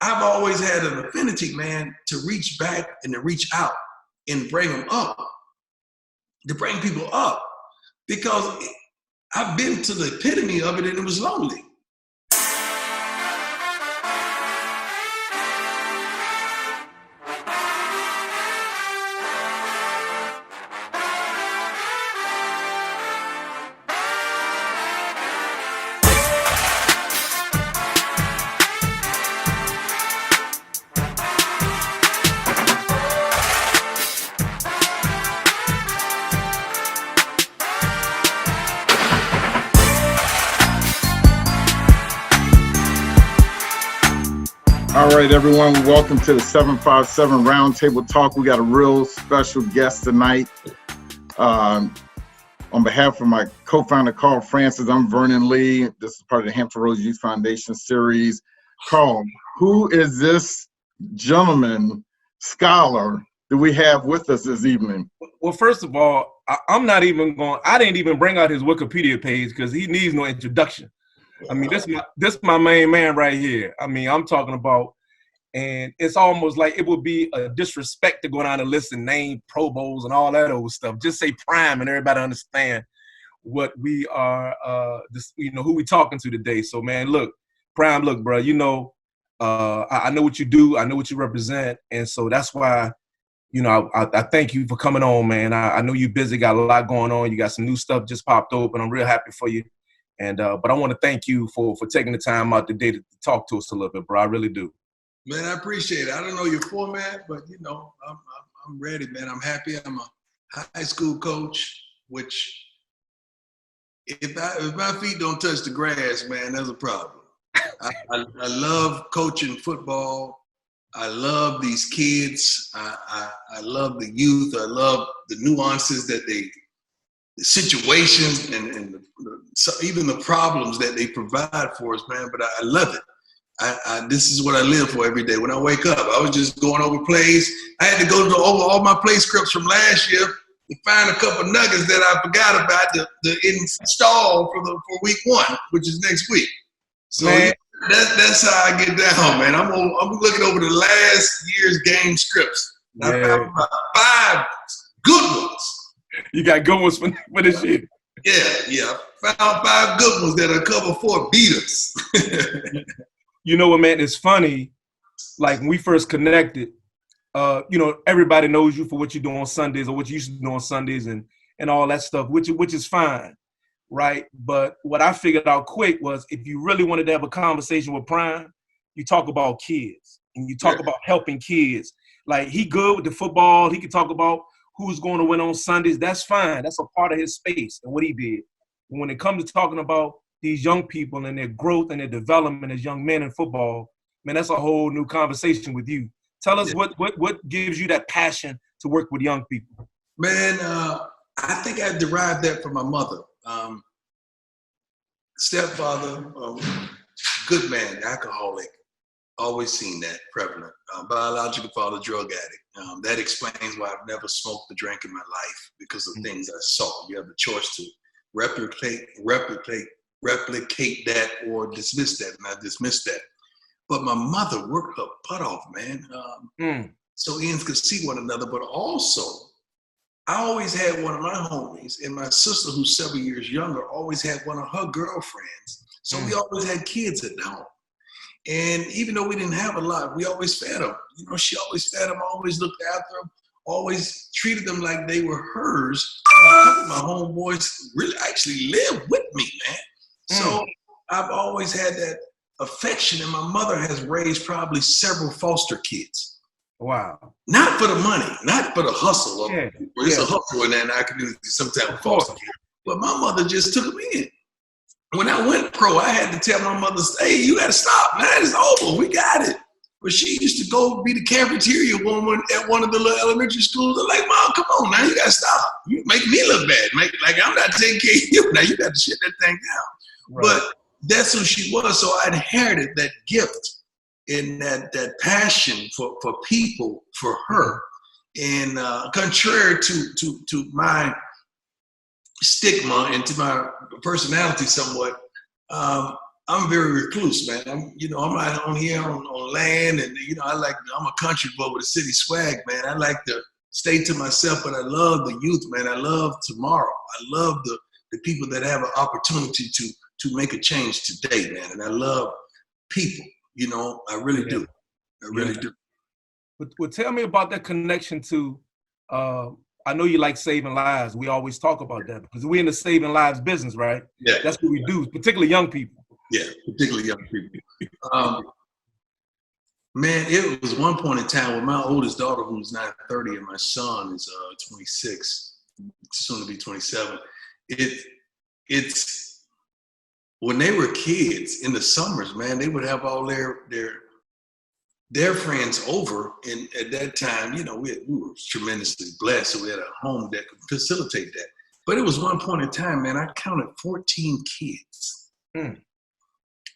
I've always had an affinity, man, to reach back and to reach out and bring them up, to bring people up, because I've been to the epitome of it and it was lonely. All right, everyone, welcome to the 757 Roundtable Talk. We got a real special guest tonight. On behalf of my co-founder, Carl Francis, I'm Vernon Lee. This is part of the Hampton Roads Youth Foundation series. Carl, who is this gentleman, scholar, that we have with us this evening? Well, first of all, I didn't even bring out his Wikipedia page because he needs no introduction. I mean, this my main man right here. I mean, I'm talking about, and it's almost like it would be a disrespect to go down and list and name Pro Bowls and all that old stuff. Just say Prime and everybody understand what we are, who we talking to today. So, man, look, Prime, look, bro, I know what you do. I know what you represent. And so that's why, I thank you for coming on, man. I know you're busy, got a lot going on. You got some new stuff just popped open. I'm real happy for you. And but I want to thank you for taking the time out today to talk to us a little bit, bro. I really do. Man, I appreciate it. I don't know your format, but I'm ready, man. I'm happy. I'm a high school coach, which if my feet don't touch the grass, man, there's a problem. I love coaching football. I love these kids. I love the youth. I love the nuances that the situations and even the problems that they provide for us, man. But I love it. This is what I live for every day. When I wake up, I was just going over plays. I had to go over all my play scripts from last year to find a couple nuggets that I forgot about to install for week 1, which is next week. So that's how I get down, man. I'm looking over the last year's game scripts. I found about 5 good ones. You got good ones for this year. Yeah. Found 5 good ones that'll cover 4 beaters. You know what, man? It's funny. Like when we first connected, everybody knows you for what you do on Sundays or what you used to do on Sundays and all that stuff, which is fine, right? But what I figured out quick was if you really wanted to have a conversation with Prime, you talk about kids and you talk about helping kids. Like he good with the football. He can talk about who's going to win on Sundays. That's fine. That's a part of his space and what he did. And when it comes to talking about these young people and their growth and their development as young men in football, man, that's a whole new conversation with you. Tell us what gives you that passion to work with young people. Man, I think I derived that from my mother. Stepfather, good man, alcoholic. Always seen that prevalent. Biological father, drug addict. That explains why I've never smoked or drank in my life because of things I saw. You have the choice to replicate that or dismiss that, and I dismissed that. But my mother worked her butt off, man. So ends could see one another, but also I always had one of my homies, and my sister, who's several years younger, always had one of her girlfriends. So we always had kids at home. And even though we didn't have a lot, we always fed them. She always fed them, always looked after them, always treated them like they were hers. My homeboys really actually lived with me, man. So I've always had that affection, and my mother has raised probably several foster kids. Wow. Not for the money, not for the hustle. It's a hustle in that community sometimes, foster kids. But my mother just took them in. When I went pro, I had to tell my mother, hey, you got to stop, man. It's over. We got it. But she used to go be the cafeteria woman at one of the little elementary schools. I'm like, Mom, come on, now. You got to stop. You make me look bad. Like I'm not taking care of you. Now you got to shut that thing down. Right. But that's who she was. So I inherited that gift and that passion for people, for her. And contrary to my stigma and to my personality somewhat, I'm very recluse, man. I'm out on here on land, and I'm a country boy with a city swag, man. I like to stay to myself, but I love the youth, man. I love tomorrow. I love the people that have an opportunity to make a change today, man. And I love people, I really do. I really do. But tell me about that connection to, I know you like saving lives. We always talk about that because we're in the saving lives business, right? Yeah. That's what we do, particularly young people. Yeah, particularly young people. Man, it was one point in time with my oldest daughter, who's now 30, and my son is 26, soon to be 27. It's when they were kids in the summers, man, they would have all their friends over, and at that time, we were tremendously blessed, so we had a home that could facilitate that. But it was one point in time, man, I counted 14 kids.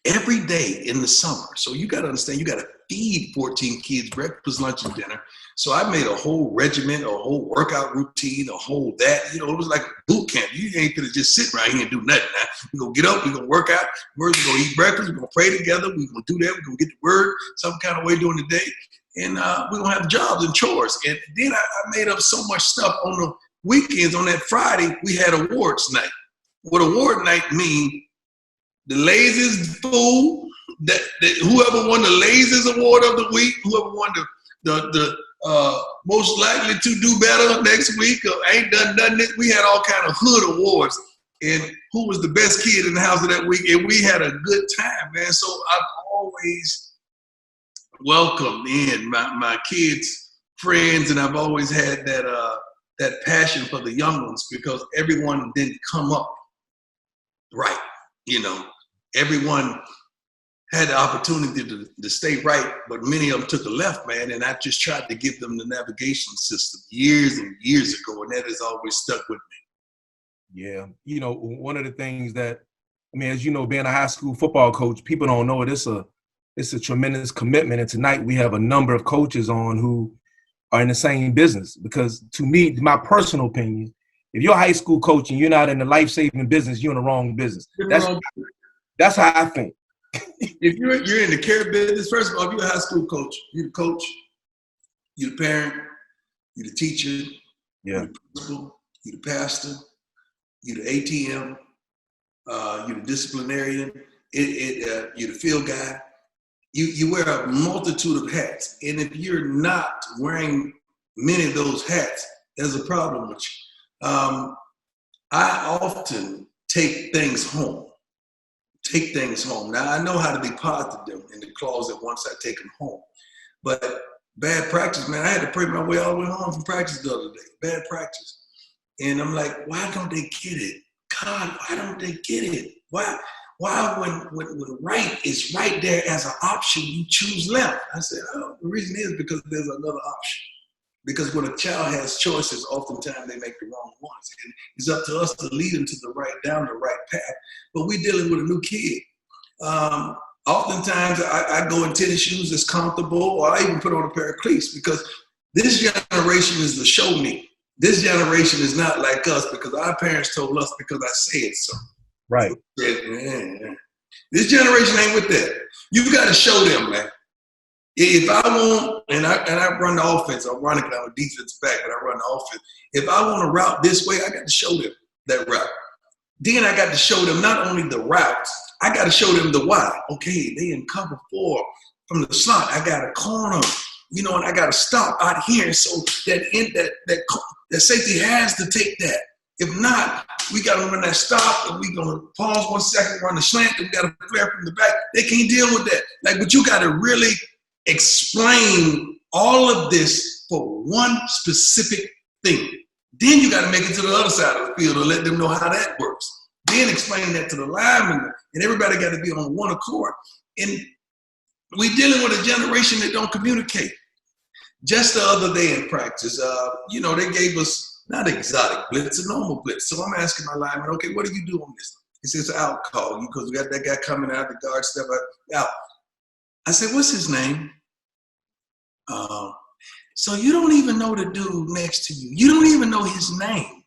Every day in the summer. So you got to understand, you got to feed 14 kids breakfast, lunch, and dinner. So I made a whole regiment, a whole workout routine, a whole that. It was like boot camp. You ain't gonna just sit right here and do nothing. Now we're gonna get up, we're gonna work out, we're gonna eat breakfast, we're gonna pray together, we're gonna do that, we're gonna get the word some kind of way during the day, and we're gonna have jobs and chores. And then I made up so much stuff on the weekends. On that Friday, we had awards night. What award night mean? The laziest fool, that whoever won the laziest award of the week, whoever won the most likely to do better next week, or ain't done nothing. We had all kind of hood awards, and who was the best kid in the house of that week, and we had a good time, man. So I've always welcomed in my kids' friends, and I've always had that passion for the young ones, because everyone didn't come up right. Everyone had the opportunity to stay right, but many of them took a left, man, and I just tried to give them the navigation system years and years ago, and that has always stuck with me. Yeah. One of the things that, as you know, being a high school football coach, people don't know it. It's a tremendous commitment, and tonight we have a number of coaches on who are in the same business, because to me, my personal opinion, if you're a high school coach and you're not in the life-saving business, you're in the wrong business. That's how I think. If you're in the care business, first of all, if you're a high school coach, you're the coach, you're the parent, you're the teacher, you're the principal, you're the pastor, you're the ATM, you're the disciplinarian, you're the field guy. You wear a multitude of hats, and if you're not wearing many of those hats, there's a problem with you. I often take things home. Now, I know how to deposit them in the closet once I take them home. But bad practice, man, I had to pray my way all the way home from practice the other day. Bad practice. And I'm like, why don't they get it? God, why don't they get it? Why when right is right there as an option, you choose left? I said, the reason is because there's another option. Because when a child has choices, oftentimes they make the wrong ones. And it's up to us to lead them to down the right path. But we're dealing with a new kid. Oftentimes I go in tennis shoes that's comfortable, or I even put on a pair of cleats, because this generation is the show me. This generation is not like us, because our parents told us because I said so. Right. This generation ain't with that. You got to show them, man. If I want, and I run the offense, I'm running because I'm a defensive back, but I run the offense. If I want to route this way, I got to show them that route. Then I got to show them not only the routes, I got to show them the why. Okay, they in cover 4 from the slot. I got a corner, and I got to stop out here. So that safety has to take that. If not, we got to run that stop, and we going to pause 1 second, run the slant, and we got to flare from the back. They can't deal with that. But you got to really explain all of this for one specific thing. Then you got to make it to the other side of the field and let them know how that works. Then explain that to the linemen, and everybody got to be on one accord. And we're dealing with a generation that don't communicate. Just the other day in practice, they gave us not exotic blitz, a normal blitz. So I'm asking my lineman, okay, what do you do on this? He says, out call, because we got that guy coming out, the guard step out. I said, what's his name? So you don't even know the dude next to you. You don't even know his name.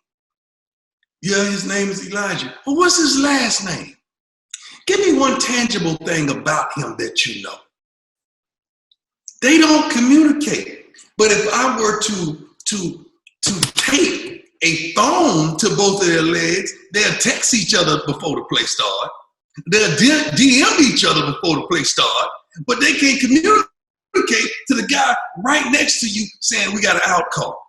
Yeah, his name is Elijah. Well, what's his last name? Give me one tangible thing about him that you know. They don't communicate. But if I were to tape a phone to both of their legs, they'll text each other before the play start. They'll DM each other before the play start, but they can't communicate to the guy right next to you saying we got an out call.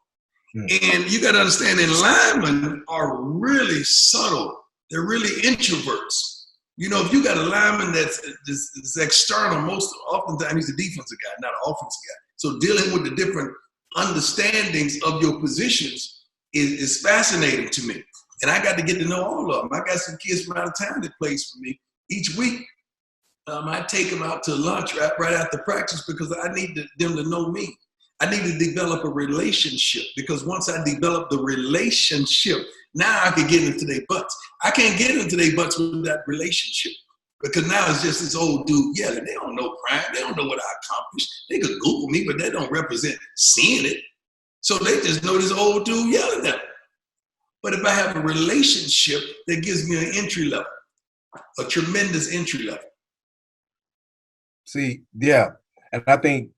And you got to understand that linemen are really subtle. They're really introverts. You know, if you got a lineman that's external, oftentimes he's a defensive guy, not an offensive guy. So dealing with the different understandings of your positions is fascinating to me. And I got to get to know all of them. I got some kids from out of town that plays for me. Each week, I take them out to lunch right after practice because I need them to know me. I need to develop a relationship because once I develop the relationship, now I can get into their butts. I can't get into their butts with that relationship because now it's just this old dude yelling. They don't know crime. They don't know what I accomplished. They could Google me, but they don't represent seeing it. So they just know this old dude yelling at them. But if I have a relationship that gives me an entry level, a tremendous entry level. See, yeah. And I think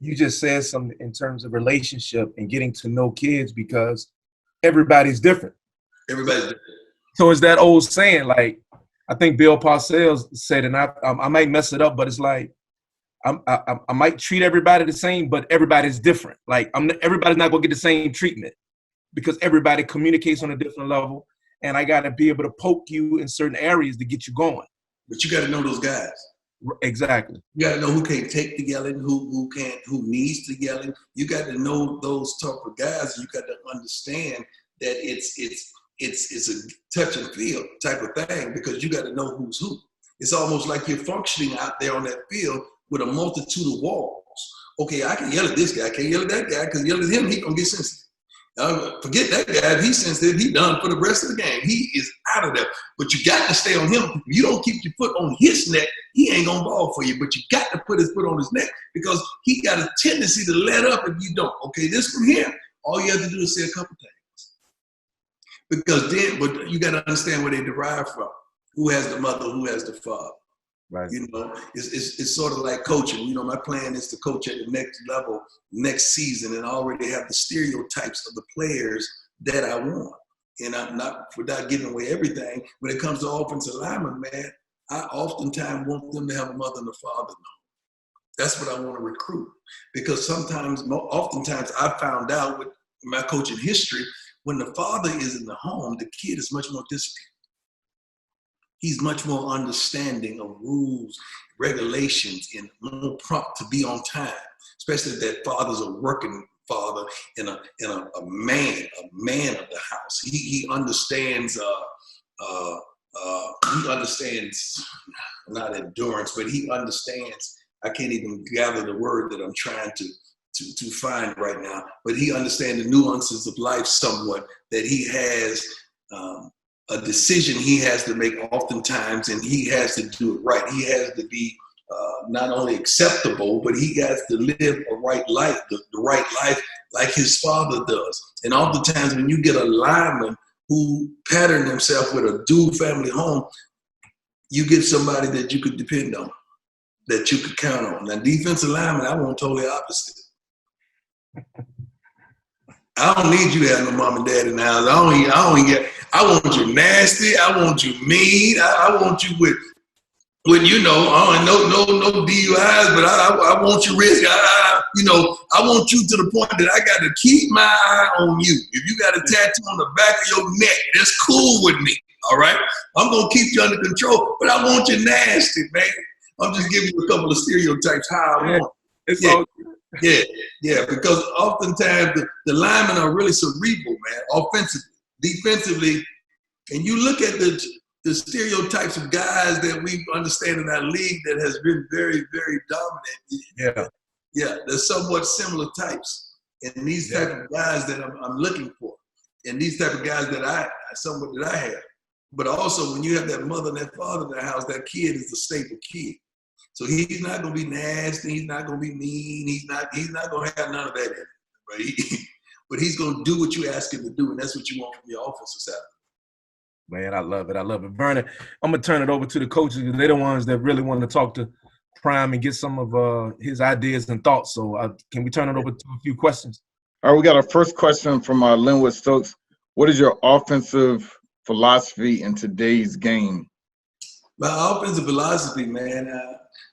you just said something in terms of relationship and getting to know kids because everybody's different. Everybody's different. So it's that old saying, like, I think Bill Parcells said, and I might mess it up, but it's like, I might treat everybody the same, but everybody's different. Like, everybody's not going to get the same treatment because everybody communicates on a different level. And I got to be able to poke you in certain areas to get you going. But you got to know those guys. Exactly. You got to know who can't take the yelling, who can't, who needs the yelling. You got to know those type of guys. You got to understand that it's a touch and feel type of thing because you got to know who's who. It's almost like you're functioning out there on that field with a multitude of walls. Okay, I can yell at this guy, I can't yell at that guy because yell at him, he gonna get sensitive. Forget that guy. If he's sensitive, he done for the rest of the game. He is out of there. But you got to stay on him. If you don't keep your foot on his neck, he ain't gonna ball for you. But you got to put his foot on his neck because he got a tendency to let up if you don't. Okay, this from here, all you have to do is say a couple things. Because then, but you got to understand where they derive from. Who has the mother? Who has the father? Right. You know, it's sort of like coaching. You know, my plan is to coach at the next level next season and already have the stereotypes of the players that I want. And I'm not, without giving away everything, when it comes to offensive linemen, man, I oftentimes want them to have a mother and a father. That's what I want to recruit. Because oftentimes I found out with my coaching history, when the father is in the home, the kid is much more disciplined. He's much more understanding of rules, regulations, and more prompt to be on time, especially if that father's a working father and a man of the house. He understands not endurance, but he understands. I can't even gather the word that I'm trying to find right now, but he understands the nuances of life somewhat, that he has a decision he has to make oftentimes, and he has to do it right. He has to be not only acceptable, but he has to live a right life, the right life like his father does. And oftentimes when you get a lineman who patterned himself with a dual family home, you get somebody that you could depend on, that you could count on. Now, defensive lineman, I want totally opposite. I don't need you to have no mom and dad in the house. I want you nasty. I want you mean. I want you with you know, no DUIs, but I want you risk. I want you to the point that I got to keep my eye on you. If you got a tattoo on the back of your neck, that's cool with me. All right, I'm gonna keep you under control, but I want you nasty, man. I'm just giving you a couple of stereotypes how I want. Yeah, because oftentimes the linemen are really cerebral, man, offensively, defensively. And you look at the stereotypes of guys that we understand in our league that has been very, very dominant. Yeah, there's somewhat similar types. And these type of guys that I'm looking for. And these type of guys that I have. But also when you have that mother and that father in the house, that kid is a staple kid. So he's not going to be nasty. He's not going to be mean. He's not going to have none of that in him, right? But he's going to do what you ask him to do, and that's what you want from your offensive side. Man, I love it. I love it. Vernon, I'm going to turn it over to the coaches because they're the ones that really want to talk to Prime and get some of his ideas and thoughts. So can we turn it over to a few questions? All right, we got our first question from Linwood Stokes. What is your offensive philosophy in today's game? My offensive philosophy, man,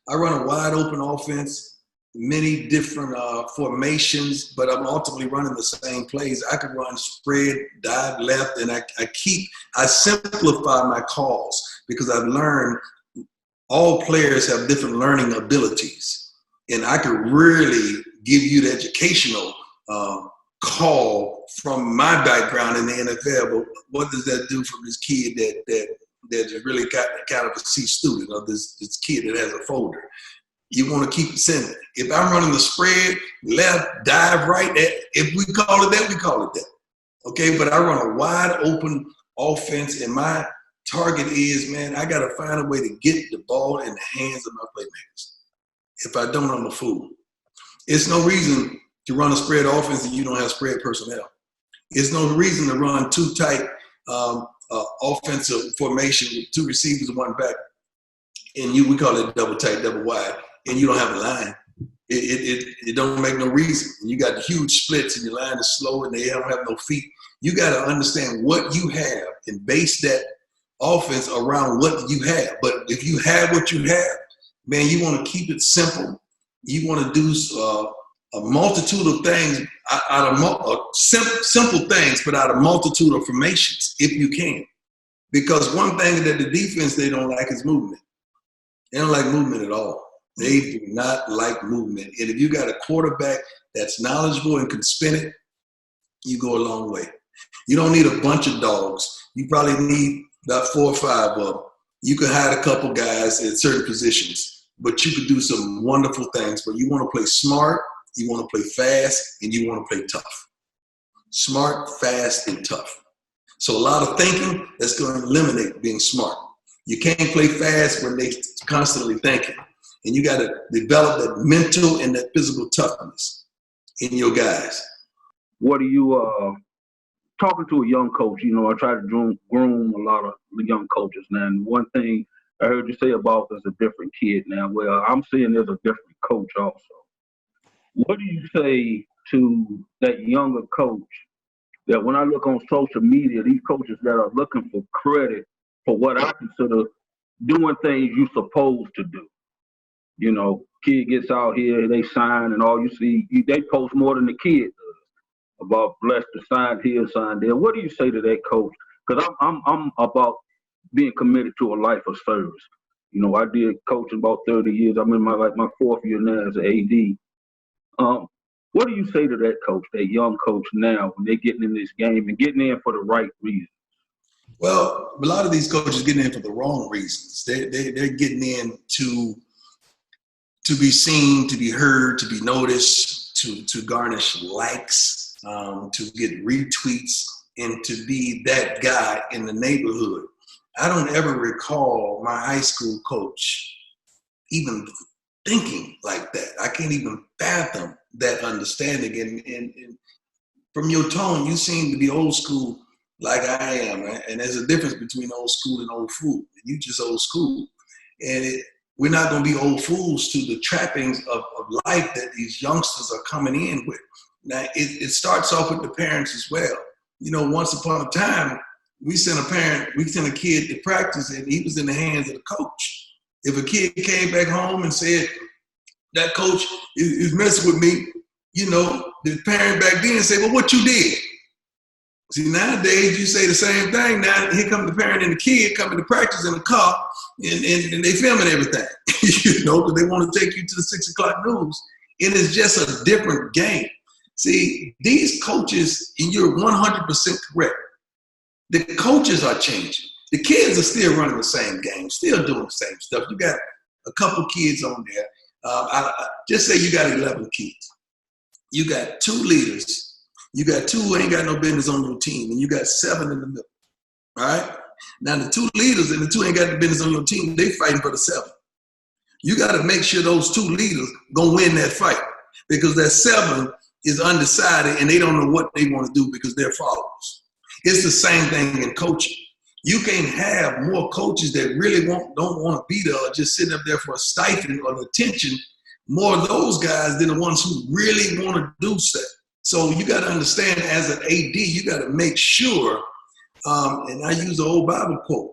I run a wide open offense, many different formations, but I'm ultimately running the same plays. I can run spread, dive left, and I simplify my calls because I've learned all players have different learning abilities. And I could really give you the educational call from my background in the NFL, but what does that do for this kid that really got kind of a C student, or this kid that has a folder? You want to keep it simple. If I'm running the spread, left, dive right, if we call it that, we call it that. Okay, but I run a wide open offense, and my target is, man, I got to find a way to get the ball in the hands of my playmakers. If I don't, I'm a fool. It's no reason to run a spread offense and you don't have spread personnel. It's no reason to run too tight offensive formation with two receivers and one back, and we call it double tight, double wide, and you don't have a line. It don't make no reason. You got huge splits and your line is slow and they don't have no feet. You got to understand what you have and base that offense around what you have. But if you have what you have, man, you want to keep it simple. You want to do a multitude of things out of simple things, but out of multitude of formations, if you can. Because one thing that the defense, they don't like is movement. They don't like movement at all. They do not like movement. And if you got a quarterback that's knowledgeable and can spin it, you go a long way. You don't need a bunch of dogs. You probably need about 4 or 5 of them. You can hide a couple guys at certain positions, but you can do some wonderful things. But you want to play smart, you want to play fast, and you want to play tough. Smart, fast, and tough. So a lot of thinking, that's going to eliminate being smart. You can't play fast when they're constantly thinking. And you got to develop that mental and that physical toughness in your guys. What are you talking to a young coach? You know, I try to groom a lot of the young coaches now. And one thing I heard you say about there's a different kid now. Well, I'm seeing there's a different coach also. What do you say to that younger coach that when I look on social media, these coaches that are looking for credit for what I consider doing things you're supposed to do? You know, kid gets out here, they sign, and all you see, they post more than the kid does about blessed to sign here, sign there. What do you say to that coach? Because I'm about being committed to a life of service. You know, I did coaching about 30 years. I'm in my 4th year now as an AD. What do you say to that coach, that young coach now, when they're getting in this game and getting in for the right reasons? Well, a lot of these coaches getting in for the wrong reasons. They're getting in to be seen, to be heard, to be noticed, to garnish likes, to get retweets, and to be that guy in the neighborhood. I don't ever recall my high school coach even thinking like that. I can't even fathom that understanding. And from your tone, you seem to be old school like I am. And there's a difference between old school and old fool. You just old school. And we're not going to be old fools to the trappings of life that these youngsters are coming in with. Now, it starts off with the parents as well. You know, once upon a time, we sent a kid to practice, and he was in the hands of the coach. If a kid came back home and said, that coach is messing with me, you know, the parent back then said, well, what you did? See, nowadays, you say the same thing. Now, here comes the parent and the kid coming to practice in the car, and they filming everything, you know, because they want to take you to the 6 o'clock news. And it's just a different game. See, these coaches, and you're 100% correct, the coaches are changing. The kids are still running the same game, still doing the same stuff. You got a couple kids on there. Just say you got 11 kids. You got 2 leaders. You got 2 who ain't got no business on your team, and you got 7 in the middle. All right? Now, the 2 leaders and the 2 ain't got no business on your team, they fighting for the 7. You got to make sure those 2 leaders going to win that fight, because that 7 is undecided, and they don't know what they want to do because they're followers. It's the same thing in coaching. You can't have more coaches that really don't want to be there or just sitting up there for a stipend or the attention, more of those guys than the ones who really want to do stuff. So you got to understand, as an AD, you got to make sure, and I use the old Bible quote,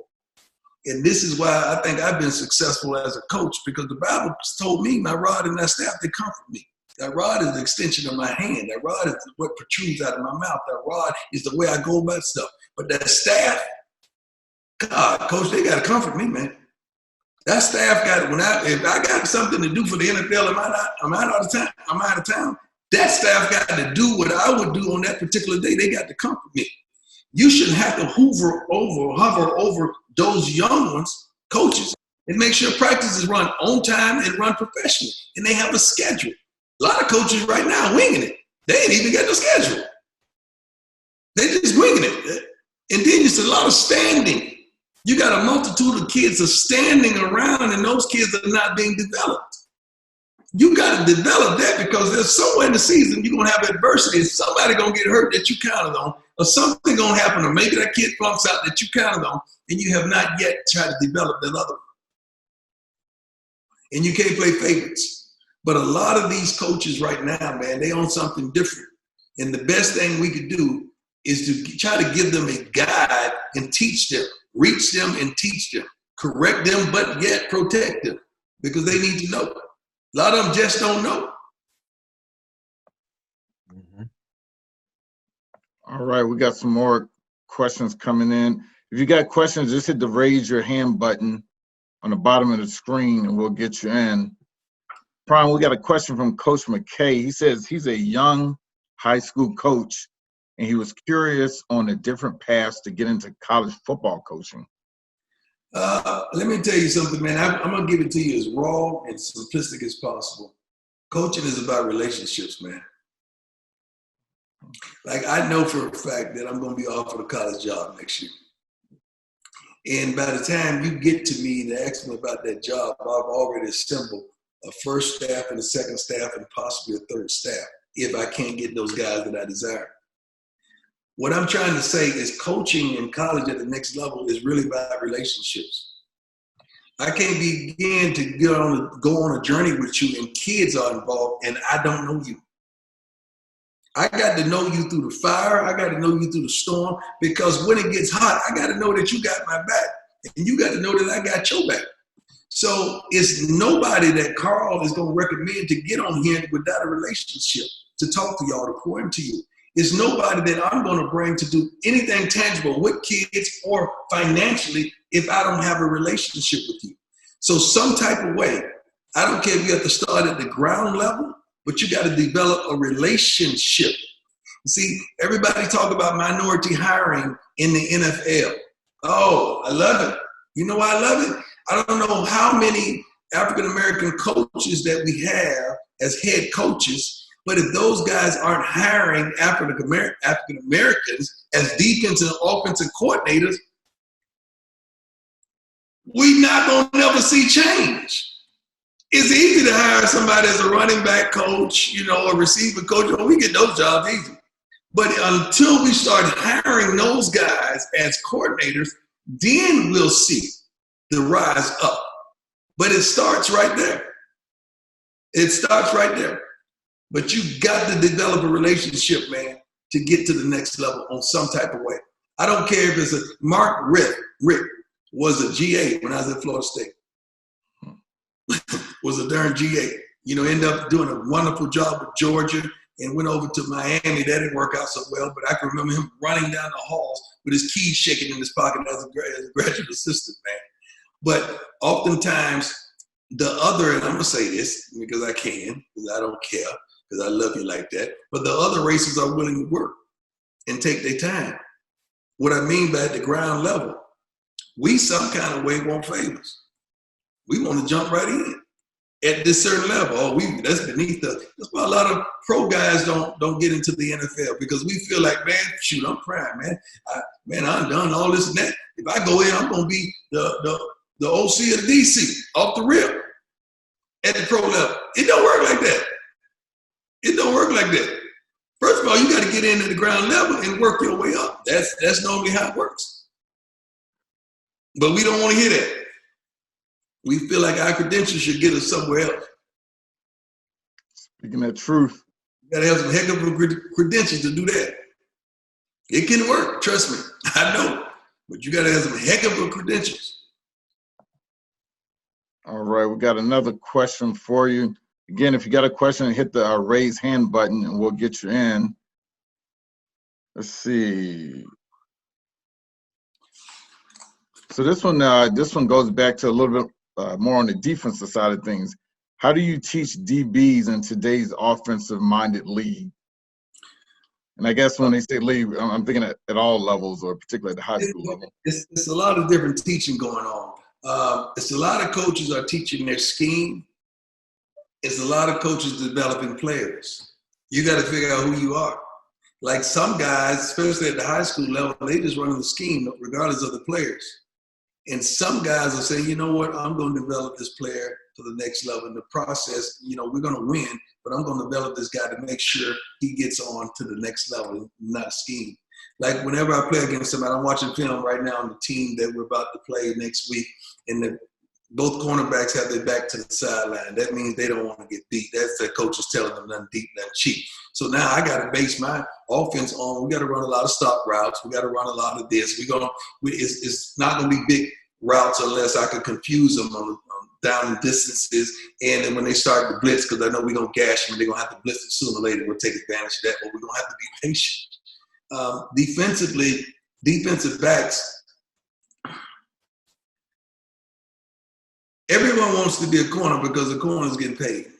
and this is why I think I've been successful as a coach, because the Bible told me my rod and that staff, they comfort me. That rod is the extension of my hand. That rod is what protrudes out of my mouth. That rod is the way I go about stuff. But that staff, God, coach, they got to comfort me, man. That staff got it. If I got something to do for the NFL, I'm out of town. That staff got to do what I would do on that particular day. They got to comfort me. You shouldn't have to hover over those young ones, coaches, and make sure practice is run on time and run professionally. And they have a schedule. A lot of coaches right now winging it. They ain't even got no schedule. They just winging it. And then it's a lot of standing. You got a multitude of kids are standing around, and those kids are not being developed. You got to develop that, because there's somewhere in the season you're going to have adversity. Somebody going to get hurt that you counted on, or something going to happen, or maybe that kid flunks out that you counted on, and you have not yet tried to develop that other one. And you can't play favorites. But a lot of these coaches right now, man, they own something different. And the best thing we could do is to try to give them a guide and teach them, reach them and teach them, correct them, but yet protect them, because they need to know. A lot of them just don't know. Mm-hmm. All right, we got some more questions coming in. If you got questions, just hit the raise your hand button on the bottom of the screen and we'll get you in. Prime, we got a question from Coach McKay. He says he's a young high school coach and he was curious on the different paths to get into college football coaching. Let me tell you something, man. I'm going to give it to you as raw and simplistic as possible. Coaching is about relationships, man. Like, I know for a fact that I'm going to be offered a college job next year. And by the time you get to me to ask me about that job, I've already assembled a first staff and a second staff and possibly a third staff if I can't get those guys that I desire. What I'm trying to say is coaching in college at the next level is really about relationships. I can't begin to go on a journey with you and kids are involved and I don't know you. I got to know you through the fire. I got to know you through the storm, because when it gets hot, I got to know that you got my back and you got to know that I got your back. So it's nobody that Carl is going to recommend to get on here without a relationship, to talk to y'all, to pour into you. It's nobody that I'm going to bring to do anything tangible with kids or financially if I don't have a relationship with you. So some type of way, I don't care if you have to start at the ground level, but you got to develop a relationship. See, everybody talk about minority hiring in the NFL. Oh, I love it. You know why I love it? I don't know how many African-American coaches that we have as head coaches, but if those guys aren't hiring African-Americans as defense and offensive coordinators, we're not going to never see change. It's easy to hire somebody as a running back coach, you know, a receiver coach. Well, we get those jobs easy. But until we start hiring those guys as coordinators, then we'll see the rise up. But it starts right there. It starts right there. But you got to develop a relationship, man, to get to the next level on some type of way. I don't care if it's a Mark Rick was a GA when I was at Florida State. Was a darn GA. You know, ended up doing a wonderful job with Georgia and went over to Miami. That didn't work out so well, but I can remember him running down the halls with his keys shaking in his pocket as a graduate assistant, man. But oftentimes the other, and I'm going to say this because I can, because I don't care, because I love you like that, but the other races are willing to work and take their time. What I mean by at the ground level, we some kind of way want favors. We want to jump right in at this certain level. Oh, that's beneath us. That's why a lot of pro guys don't get into the NFL, because we feel like, man, shoot, I'm prime, man. I'm done all this and that. If I go in, I'm gonna be the OC of the DC off the rip at the pro level. It don't work like that. It don't work like that. First of all, you got to get in at the ground level and work your way up. That's normally how it works. But we don't want to hear that. We feel like our credentials should get us somewhere else. Speaking that truth. You got to have some heck of a credentials to do that. It can work, trust me. I know. But you got to have some heck of a credentials. All right, we got another question for you. Again, if you got a question, hit the raise hand button and we'll get you in. Let's see. So this one goes back to a little bit more on the defensive side of things. How do you teach DBs in today's offensive-minded league? And I guess when they say league, I'm thinking at all levels, or particularly at the high school level. It's a lot of different teaching going on. It's a lot of coaches are teaching their scheme. It's a lot of coaches developing players. You got to figure out who you are. Like some guys, especially at the high school level, they just run the scheme regardless of the players. And some guys are saying, you know what, I'm going to develop this player to the next level. In the process, we're going to win, but I'm going to develop this guy to make sure he gets on to the next level, not scheme. Like whenever I play against somebody, I'm watching film right now on the team that we're about to play next week, and both cornerbacks have their back to the sideline. That means they don't want to get beat. That's the coach is telling them nothing deep, nothing cheap. So now I got to base my offense on, we got to run a lot of stop routes. We got to run a lot of this. It's not going to be big routes unless I can confuse them on down distances. And then when they start to blitz, because I know we're going to gash them, they're going to have to blitz them sooner or later. We'll take advantage of that, but we're going to have to be patient. Defensively, defensive backs, everyone wants to be a corner because the corner is getting paid.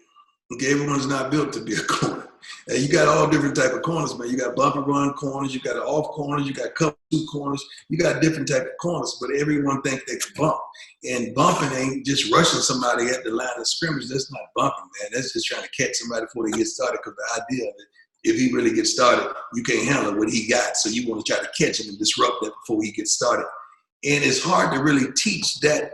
Okay, everyone's not built to be a corner. And you got all different type of corners, man. You got bump and run corners, you got off corners, you got cover two corners, you got different type of corners, but everyone thinks they can bump. And bumping ain't just rushing somebody at the line of scrimmage. That's not bumping, man. That's just trying to catch somebody before they get started, because the idea of it, if he really gets started, you can't handle what he got. So you want to try to catch him and disrupt that before he gets started. And it's hard to really teach that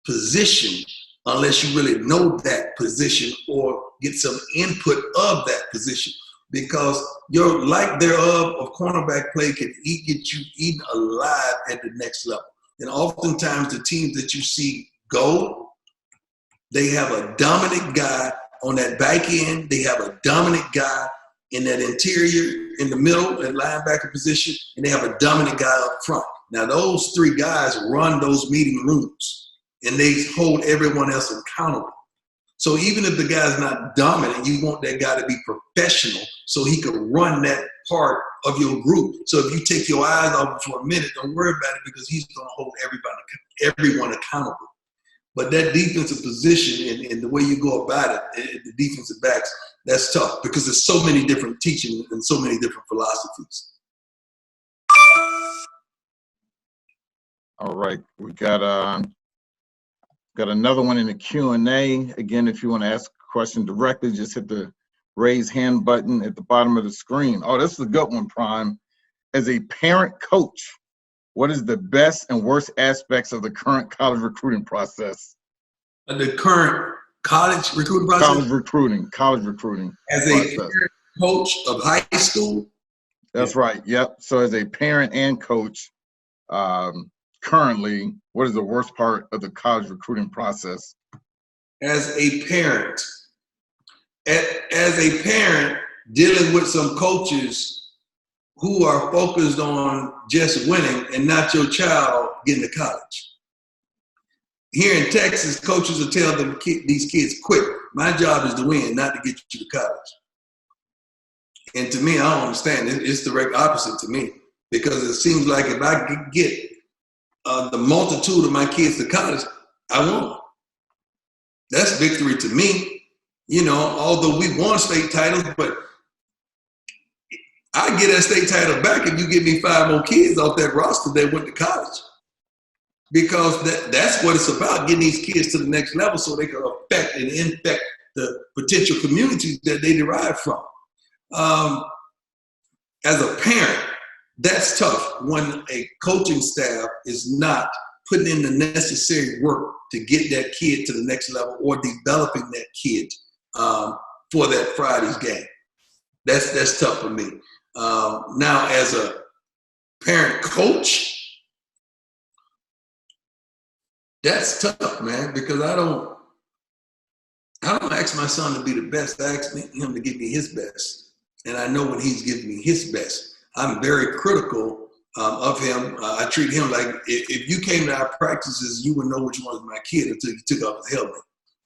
position unless you really know that position or get some input of that position, because your lack thereof of cornerback play can get you eaten alive at the next level. And oftentimes the teams that you see go, they have a dominant guy on that back end. They have a dominant guy in that interior, in the middle, and linebacker position, and they have a dominant guy up front. Now those three guys run those meeting rooms, and they hold everyone else accountable. So even if the guy's not dominant, you want that guy to be professional so he can run that part of your group. So if you take your eyes off for a minute, don't worry about it, because he's going to hold everyone accountable. But that defensive position and the way you go about it, the defensive backs, that's tough, because there's so many different teachings and so many different philosophies. All right, we got another one in the Q&A. Again, if you want to ask a question directly, just hit the raise hand button at the bottom of the screen. Oh, this is a good one, Prime. As a parent coach, what is the best and worst aspects of the current college recruiting process? The current college recruiting process? College recruiting. As a parent coach of high school? That's right, yep. So as a parent and coach, currently, what is the worst part of the college recruiting process? As a parent, dealing with some coaches who are focused on just winning and not your child getting to college. Here in Texas, coaches will tell these kids, quit. My job is to win, not to get you to college. And to me, I don't understand. It's the direct opposite to me, because it seems like if I could get the multitude of my kids to college, I won. That's victory to me. Although we won state titles, but I get that state title back if you give me 5 more kids off that roster that went to college. Because that's what it's about, getting these kids to the next level so they can affect and infect the potential communities that they derive from. As a parent, that's tough when a coaching staff is not putting in the necessary work to get that kid to the next level or developing that kid for that Friday's game. That's tough for me. Now, as a parent coach, That's tough, man, because I don't ask my son to be the best. I ask him to give me his best. And I know when he's giving me his best. I'm very critical of him. I treat him like if you came to our practices, you would know which one was my kid until you took off his helmet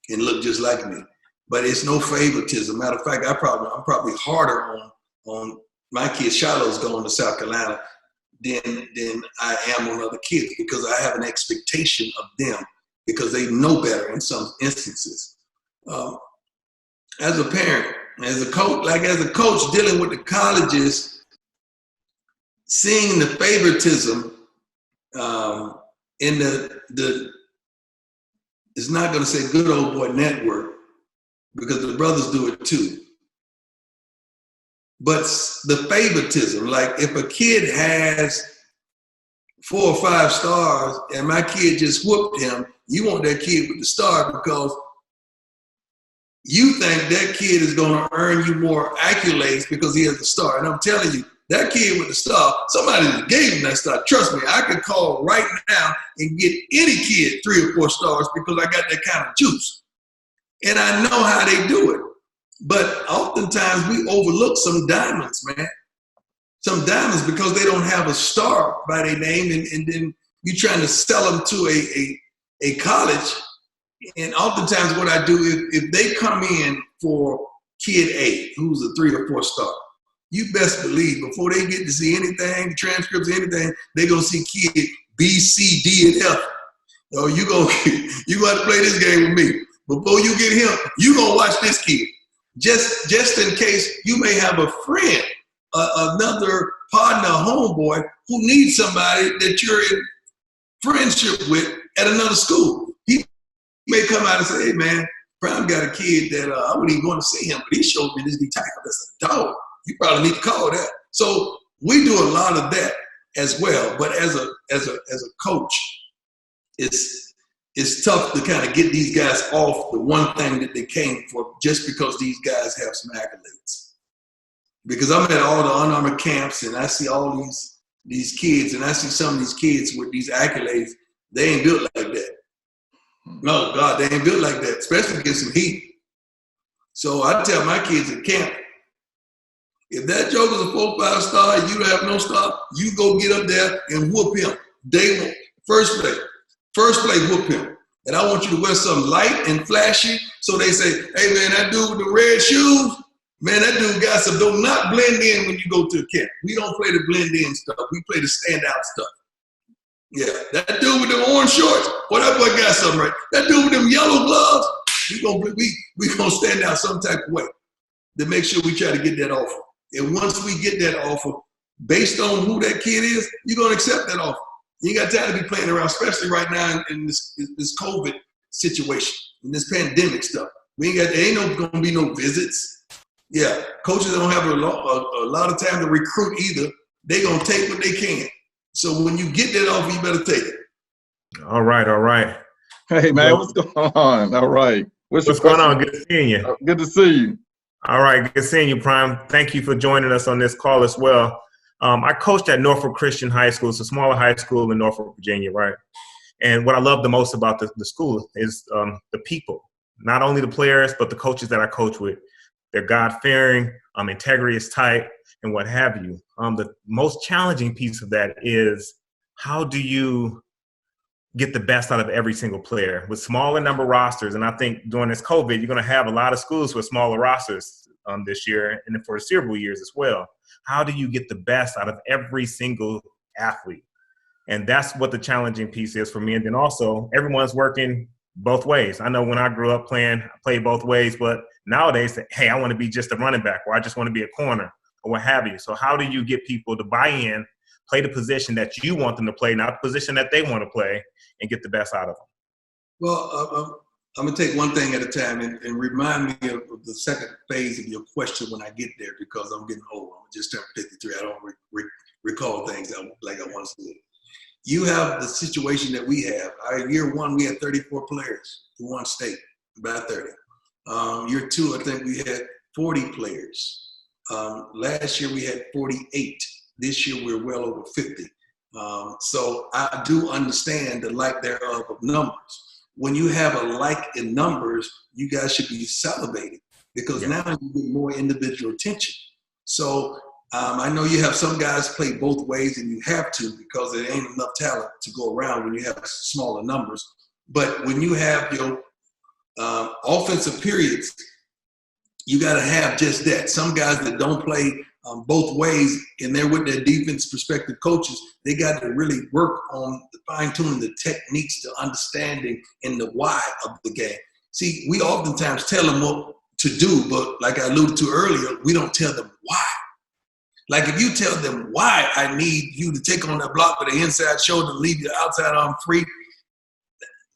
and looked just like me. But it's no favoritism. Matter of fact, I'm probably harder on my kid. Shiloh's going to South Carolina than I am on other kids because I have an expectation of them because they know better in some instances. As a parent, as a coach dealing with the colleges, seeing the favoritism in the it's not going to say good old boy network because the brothers do it too. But the favoritism, like if a kid has 4 or 5 stars and my kid just whooped him, you want that kid with the star because you think that kid is going to earn you more accolades because he has a star. And I'm telling you, that kid with the star, somebody that gave him that star, trust me, I could call right now and get any kid 3 or 4 stars because I got that kind of juice. And I know how they do it. But oftentimes we overlook some diamonds, man. Some diamonds because they don't have a star by their name, and then you're trying to sell them to a college. And oftentimes what I do, if they come in for kid A, who's a 3 or 4 star, you best believe before they get to see anything, transcripts, anything, they're going to see kid B, C, D, and F. Oh, you going to have to play this game with me. Before you get him, you going to watch this kid. Just in case you may have a friend, another partner, homeboy, who needs somebody that you're in friendship with at another school. He may come out and say, hey, man, Prime got a kid that I wouldn't even want to see him, but he showed me this D tackle. That's a dog. You probably need to call that. So we do a lot of that as well. But as a coach, it's tough to kind of get these guys off the one thing that they came for just because these guys have some accolades. Because I'm at all the unarmored camps and I see all these kids and I see some of these kids with these accolades, they ain't built like that. No, God, they ain't built like that, especially against some heat. So I tell my kids at camp, if that joker's a 4 or 5 star and you don't have no star, you go get up there and whoop him. Day one, first play, whoop him. And I want you to wear something light and flashy so they say, hey man, that dude with the red shoes, man, that dude got some, do not blend in when you go to the camp. We don't play the blend in stuff. We play the standout stuff. Yeah, that dude with the orange shorts, boy, that boy got something right. That dude with them yellow gloves, we gonna stand out some type of way to make sure we try to get that offer. And once we get that offer, based on who that kid is, you're gonna accept that offer. You ain't got time to be playing around, especially right now in this COVID situation, in this pandemic stuff. There ain't gonna be no visits. Yeah, coaches don't have a lot of time to recruit either. They gonna take what they can. So when you get that offer, you better take it. All right. Hey man, what's going on? All right. What's going on? Good seeing you. Good to see you. All right, good seeing you, Prime. Thank you for joining us on this call as well. I coached at Norfolk Christian High School. It's a smaller high school in Norfolk, Virginia, right? And what I love the most about the school is the people, not only the players, but the coaches that I coach with. They're God-fearing, integrity is tight, and what have you. The most challenging piece of that is how do you get the best out of every single player with smaller number rosters? And I think during this COVID, you're going to have a lot of schools with smaller rosters this year and for the foreseeable years as well. How do you get the best out of every single athlete? And that's what the challenging piece is for me. And then also everyone's working both ways. I know when I grew up I played both ways, but nowadays, hey, I want to be just a running back or I just want to be a corner or what have you. So how do you get people to buy in, play the position that you want them to play, not the position that they want to play, and get the best out of them? Well, I'm going to take one thing at a time and remind me of the second phase of your question when I get there because I'm getting old. I'm just turned 53. I don't recall things like I once did. You have the situation that we have. Our year one, we had 34 players who won state, about 30. Year two, I think we had 40 players. Last year, we had 48. This year, we're well over 50. So I do understand the like thereof of numbers. When you have a like in numbers, you guys should be celebrated because now you get more individual attention. So I know you have some guys play both ways, and you have to because there ain't enough talent to go around when you have smaller numbers. But when you have your offensive periods, you got to have just that. Some guys that don't play both ways, and they're with their defense perspective coaches, they got to really work on fine-tuning the techniques, the understanding, and the why of the game. See, we oftentimes tell them what to do, but like I alluded to earlier, we don't tell them why. Like if you tell them why I need you to take on that block with the inside shoulder and leave your outside arm free,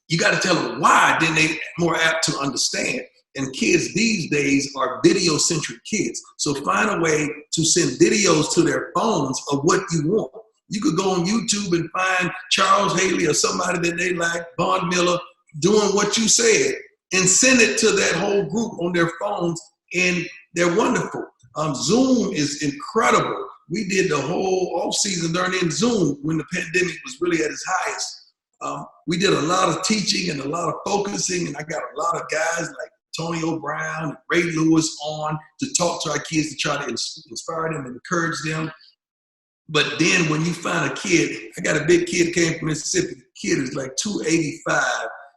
you got to tell them why, then they're more apt to understand. And kids these days are video-centric kids. So find a way to send videos to their phones of what you want. You could go on YouTube and find Charles Haley or somebody that they like, Von Miller, doing what you said, and send it to that whole group on their phones, and they're wonderful. Zoom is incredible. We did the whole off-season during Zoom when the pandemic was really at its highest. We did a lot of teaching and a lot of focusing, and I got a lot of guys like Tony O'Brien and Ray Lewis on to talk to our kids to try to inspire them and encourage them. But then when you find a kid, I got a big kid that came from Mississippi. The kid is like 285,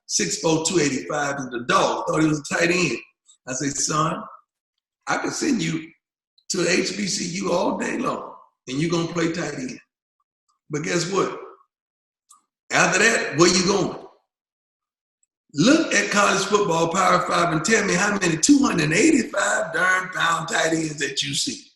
6'4", 285, and the dog thought he was a tight end. I said, son, I could send you to the HBCU all day long, and you're going to play tight end. But guess what? After that, where you going? Look at college football, Power 5, and tell me how many 285 darn pound tight ends that you see.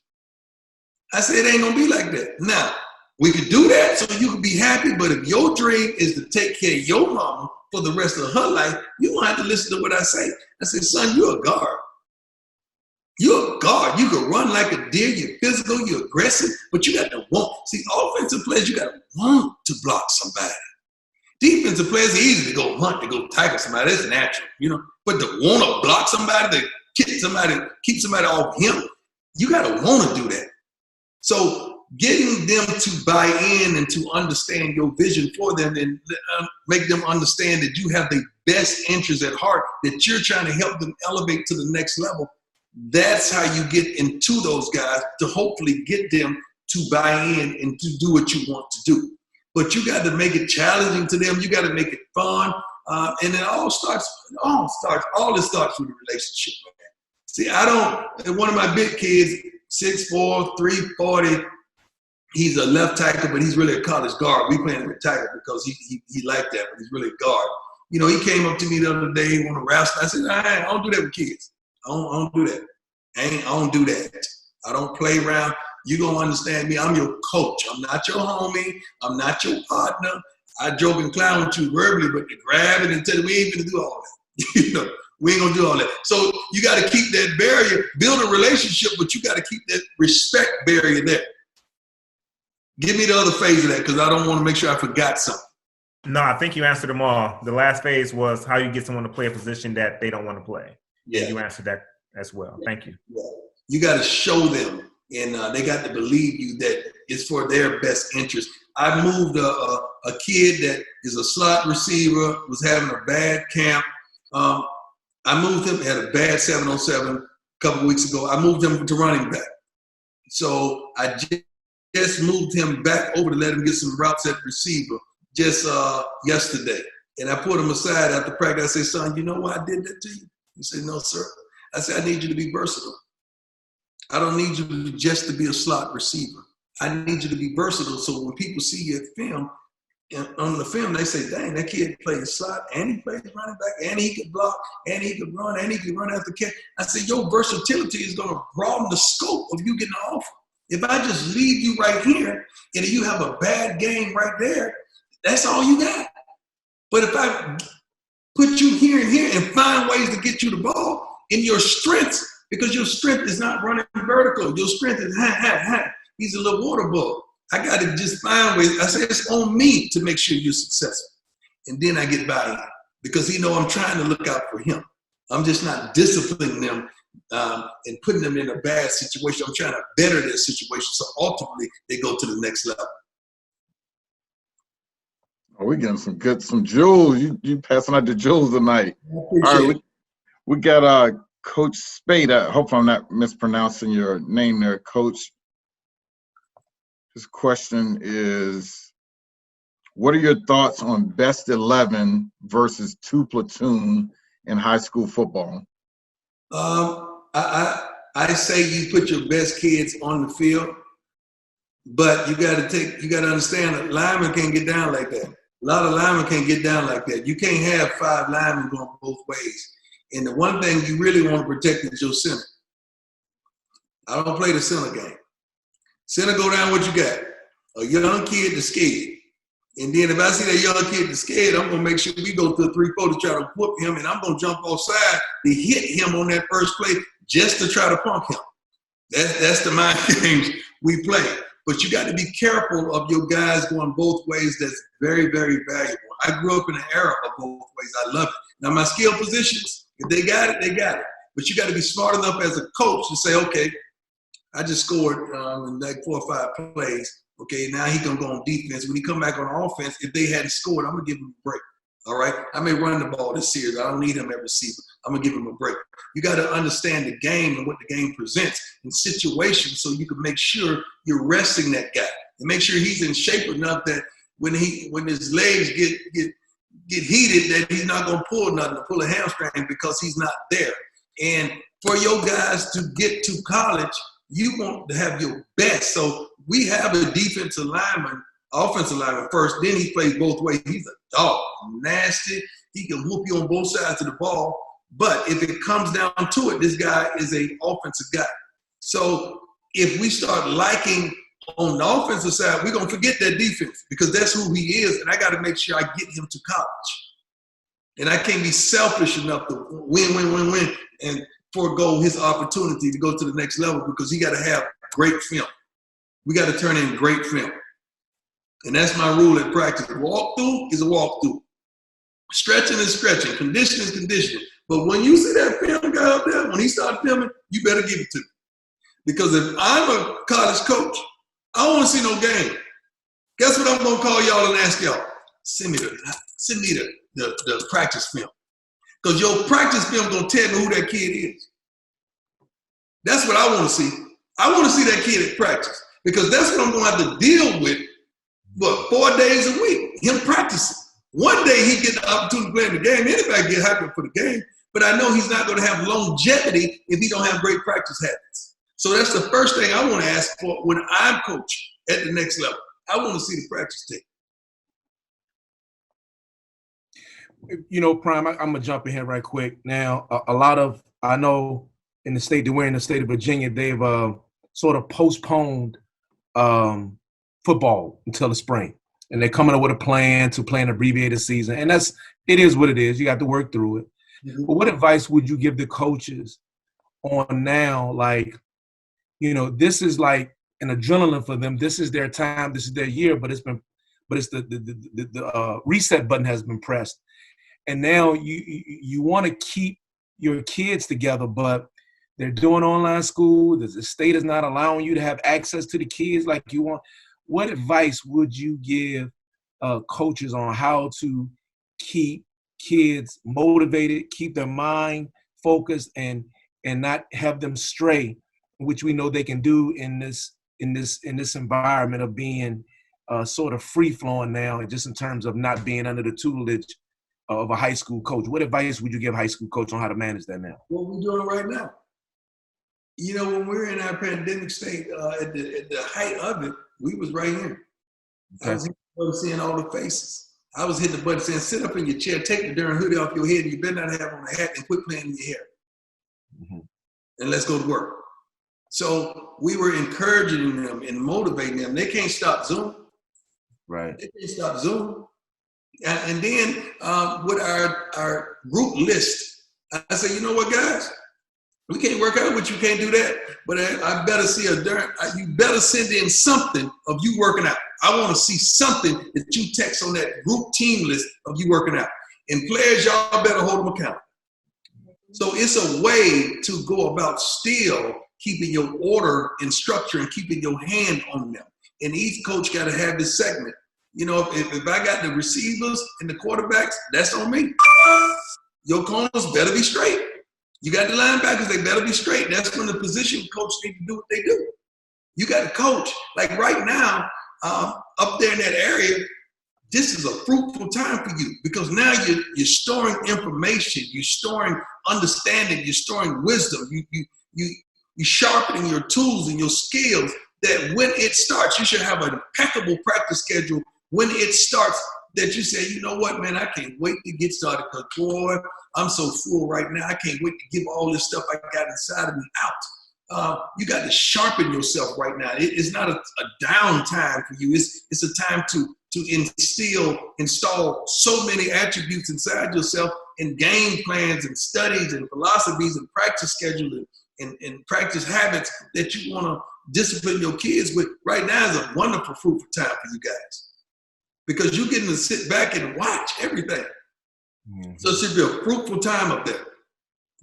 I said, it ain't going to be like that. Now, we could do that so you can be happy, but if your dream is to take care of your mama for the rest of her life, you're going to have to listen to what I say. I said, son, you're a guard. You're a guard. You can run like a deer. You're physical. You're aggressive, but you got to want. See, offensive players, you got to want to block somebody. Defensive players are easy to go hunt, to go tackle somebody. That's natural, you know. But to want to block somebody, to kick somebody, keep somebody off him, you got to want to do that. So getting them to buy in and to understand your vision for them and make them understand that you have the best interest at heart, that you're trying to help them elevate to the next level, that's how you get into those guys to hopefully get them to buy in and to do what you want to do. But you got to make it challenging to them. You got to make it fun. And it all this starts with a relationship. See, one of my big kids, 6'4", 340, he's a left tackle, but he's really a college guard. We playing him at tackle because he liked that, but he's really a guard. You know, he came up to me the other day, want to wrestle. I said, I don't do that with kids. I don't do that. I don't do that. I don't play around. You're going to understand me. I'm your coach. I'm not your homie. I'm not your partner. I joke and clown with you verbally, but to grab it and tell you, we ain't going to do all that. You know, we ain't going to do all that. So you got to keep that barrier, build a relationship, but you got to keep that respect barrier there. Give me the other phase of that because I don't want to make sure I forgot something. No, I think you answered them all. The last phase was how you get someone to play a position that they don't want to play. Yeah, and you answered that as well. Thank you. Yeah. You got to show them, and they got to believe you that it's for their best interest. I moved a kid that is a slot receiver, was having a bad camp. I moved him, had a bad 707 a couple weeks ago. I moved him to running back. So I just moved him back over to let him get some routes at receiver just yesterday. And I put him aside after practice. I said, son, you know why I did that to you? He said, no, sir. I said, I need you to be versatile. I don't need you just to be a slot receiver. I need you to be versatile so when people see you at film, on the film, they say, dang, that kid plays slot and he plays running back and he could block and he could run and he could run after catch. I said, your versatility is going to broaden the scope of you getting an offer. If I just leave you right here and you have a bad game right there, that's all you got. But if I put you here and here and find ways to get you the ball in your strengths, because your strength is not running vertical. Your strength is He's a little water bug. I got to just find ways. I say it's on me to make sure you're successful. And then I get buy-in because he know I'm trying to look out for him. I'm just not disciplining them and putting them in a bad situation. I'm trying to better their situation so ultimately they go to the next level. Oh, we getting some jewels. You passing out the jewels tonight. All right, we got Coach Spade. I hope I'm not mispronouncing your name there, Coach. His question is, what are your thoughts on best 11 versus 2 platoon in high school football? I say you put your best kids on the field, but you got to understand that linemen can't get down like that. A lot of linemen can't get down like that. You can't have 5 linemen going both ways. And the one thing you really want to protect is your center. I don't play the center game. Center go down what you got. A young kid that's scared. And then if I see that young kid that's scared, I'm going to make sure we go to a 3-4 to try to whoop him, and I'm going to jump offside to hit him on that first play just to try to punk him. That's the mind games we play. But you got to be careful of your guys going both ways. That's very, very valuable. I grew up in an era of both ways. I love it. Now, my skill positions, if they got it, they got it. But you got to be smart enough as a coach to say, okay, I just scored in like 4 or 5 plays. Okay, now he gonna go on defense. When he come back on offense, if they hadn't scored, I'm gonna give him a break. All right, I may run the ball this series. I don't need him at receiver. I'm gonna give him a break. You got to understand the game and what the game presents in situations, so you can make sure you're resting that guy and make sure he's in shape enough that when his legs get heated, that he's not gonna pull nothing, to pull a hamstring because he's not there. And for your guys to get to college, you want to have your best. So we have a defensive lineman, offensive lineman first, then he plays both ways. He's a dog, nasty. He can whoop you on both sides of the ball. But if it comes down to it, this guy is an offensive guy. So if we start liking on the offensive side, we're going to forget that defense because that's who he is, and I got to make sure I get him to college. And I can't be selfish enough to win, and forego his opportunity to go to the next level because he got to have great film. We got to turn in great film. And that's my rule at practice. Walkthrough is a walkthrough. Stretching is stretching. Conditioning is conditioning. But when you see that film guy up there, when he starts filming, you better give it to me. Because if I'm a college coach, I don't want to see no game. Guess what I'm going to call y'all and ask y'all? Send me the practice film. Because your practice film going to tell me who that kid is. That's what I want to see. I want to see that kid at practice. Because that's what I'm going to have to deal with, 4 days a week, him practicing. One day he get the opportunity to play in the game. Anybody get happy for the game. But I know he's not going to have longevity if he don't have great practice habits. So that's the first thing I want to ask for when I'm coaching at the next level. I want to see the practice tape. You know, Prime, I'm going to jump in here right quick. Now, a lot of, I know in the state, we're in the state of Virginia, they've sort of postponed football until the spring. And they're coming up with a plan to play an abbreviated season. And it is what it is. You got to work through it. Mm-hmm. But what advice would you give the coaches on now, like, you know, this is like an adrenaline for them. This is their time. This is their year. But it's the reset button has been pressed. And now you want to keep your kids together, but they're doing online school. The state is not allowing you to have access to the kids like you want. What advice would you give coaches on how to keep kids motivated, keep their mind focused, and not have them stray, which we know they can do in this environment of being sort of free flowing now, just in terms of not being under the tutelage of a high school coach? What advice would you give high school coach on how to manage that now? What we're doing right now. You know, when we're in our pandemic state, at the height of it, we was right here. Okay. I was hitting the button seeing all the faces. I was hitting the button saying, sit up in your chair, take the darn hoodie off your head, and you better not have on a hat, and quit playing in your hair. Mm-hmm. And let's go to work. So we were encouraging them and motivating them. They can't stop Zoom. Right. They can't stop Zoom. And then with our group list, I say, you know what, guys? We can't work out with you, can't do that. But I better see you better send in something of you working out. I want to see something that you text on that group team list of you working out. And players, y'all better hold them accountable. So it's a way to go about still keeping your order and structure and keeping your hand on them. And each coach got to have this segment. You know, if I got the receivers and the quarterbacks, that's on me. Your corners better be straight. You got the linebackers, they better be straight. That's when the position coach need to do what they do. You got to coach. Like right now, up there in that area, this is a fruitful time for you because now you're storing information, you're storing understanding, you're storing wisdom, you're sharpening your tools and your skills that when it starts, you should have an impeccable practice schedule when it starts that you say, you know what, man, I can't wait to get started because, boy, I'm so full right now. I can't wait to give all this stuff I got inside of me out. You got to sharpen yourself right now. It's not a down time for you. It's a time to install so many attributes inside yourself and game plans and studies and philosophies and practice schedule and practice habits that you want to discipline your kids with. Right now is a wonderful, fruitful time for you guys because you're getting to sit back and watch everything. Mm-hmm. So it should be a fruitful time up there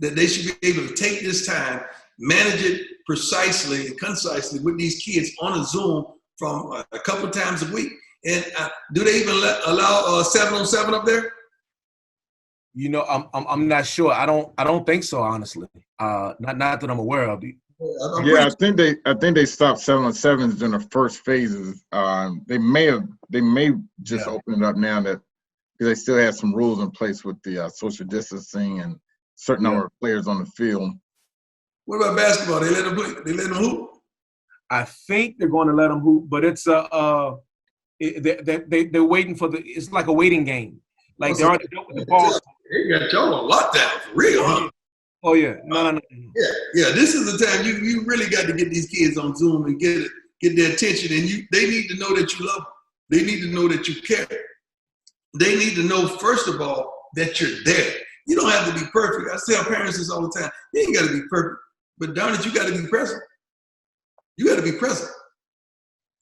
that they should be able to take this time, manage it precisely and concisely with these kids on a Zoom from a couple times a week. And do they even allow 7-on-7 up there? You know, I'm not sure. I don't think so, honestly. Not that I'm aware of. Yeah, I think they stopped 7-on-7s during the first phases. They may just open it up now that because they still have some rules in place with the social distancing and certain number of players on the field. What about basketball? They let them play. They let them hoop. I think they're going to let them hoop, but it's they're waiting for it's like a waiting game. Like they're already dealt with the ball. They got y'all on lockdown for real, huh? Oh yeah, no. Yeah. This is the time you really got to get these kids on Zoom and get their attention, and they need to know that you love them. They need to know that you care. They need to know first of all that you're there. You don't have to be perfect. I tell parents this all the time. You ain't got to be perfect, but darn it, you got to be present. You got to be present,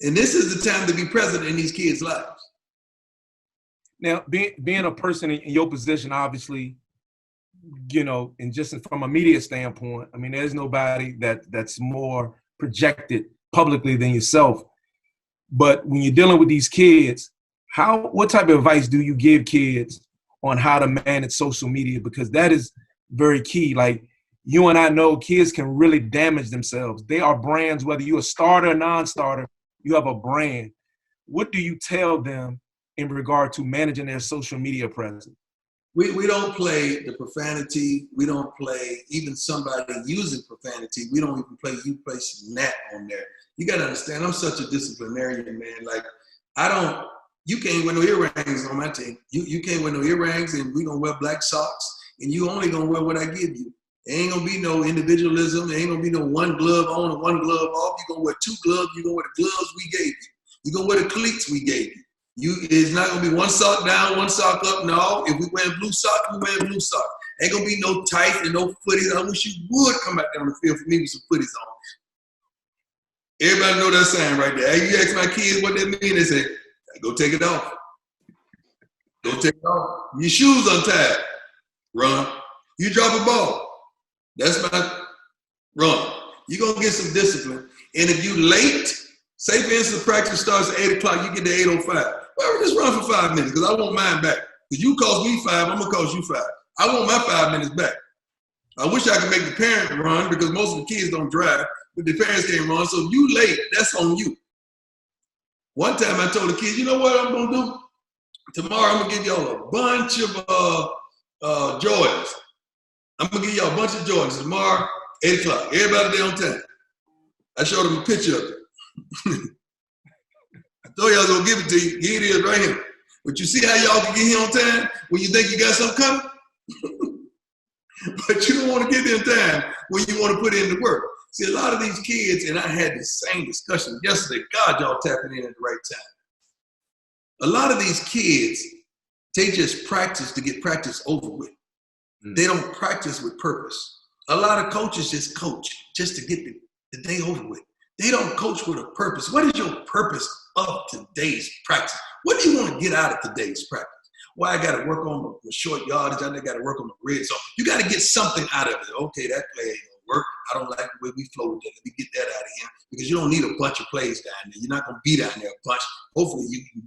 and this is the time to be present in these kids' lives. Now, being a person in your position, obviously, you know, and just from a media standpoint, I mean, there's nobody that's more projected publicly than yourself. But when you're dealing with these kids, what type of advice do you give kids on how to manage social media? Because that is very key. Like you and I know kids can really damage themselves. They are brands, whether you're a starter or non-starter, you have a brand. What do you tell them in regard to managing their social media presence? We don't play the profanity. We don't play even somebody using profanity. We don't even play you placing that on there. You got to understand, I'm such a disciplinarian, man. Like, you can't wear no earrings on my team. You can't wear no earrings, and we going to wear black socks, and you only going to wear what I give you. There ain't going to be no individualism. There ain't going to be no one glove on and one glove off. You're going to wear two gloves. You're going to wear the gloves we gave you. You're going to wear the cleats we gave you. It's not going to be one sock down, one sock up. No, if we wear blue socks, we wear blue socks. Ain't going to be no tights and no footies. I wish you would come back down the field for me with some footies on. Everybody know that saying right there. Hey, you ask my kids what that means, they say, go take it off. Go take it off. Your shoes untied. Run. You drop a ball. That's my run. You're going to get some discipline. And if you late, say for instance, practice starts at 8 o'clock, you get to 8:05. Well, just run for 5 minutes because I want mine back. Because you cost me 5, I'm going to cost you 5. I want my 5 minutes back. I wish I could make the parent run because most of the kids don't drive, but the parents can't run. So if you late, that's on you. One time I told the kids, you know what I'm going to do? Tomorrow I'm going to give y'all a bunch of Jordans. I'm going to give y'all a bunch of Jordans tomorrow, 8 o'clock. Everybody there on time. I showed them a picture of it. I told you I was going to give it to you. Here it is right here. But you see how y'all can get here on time when you think you got something coming? But you don't want to get there in time when you want to put in the work. See, a lot of these kids, and I had the same discussion yesterday. God, y'all tapping in at the right time. A lot of these kids, they just practice to get practice over with. They don't practice with purpose. A lot of coaches just coach just to get the day over with. They don't coach with a purpose. What is your purpose of today's practice? What do you want to get out of today's practice? Well, I got to work on the short yardage. I got to work on the red. So you got to get something out of it. Okay, that play ain't going to work. I don't like the way we flow with that. Let me get that out of here because you don't need a bunch of plays down there. You're not going to be down there a bunch. Hopefully you can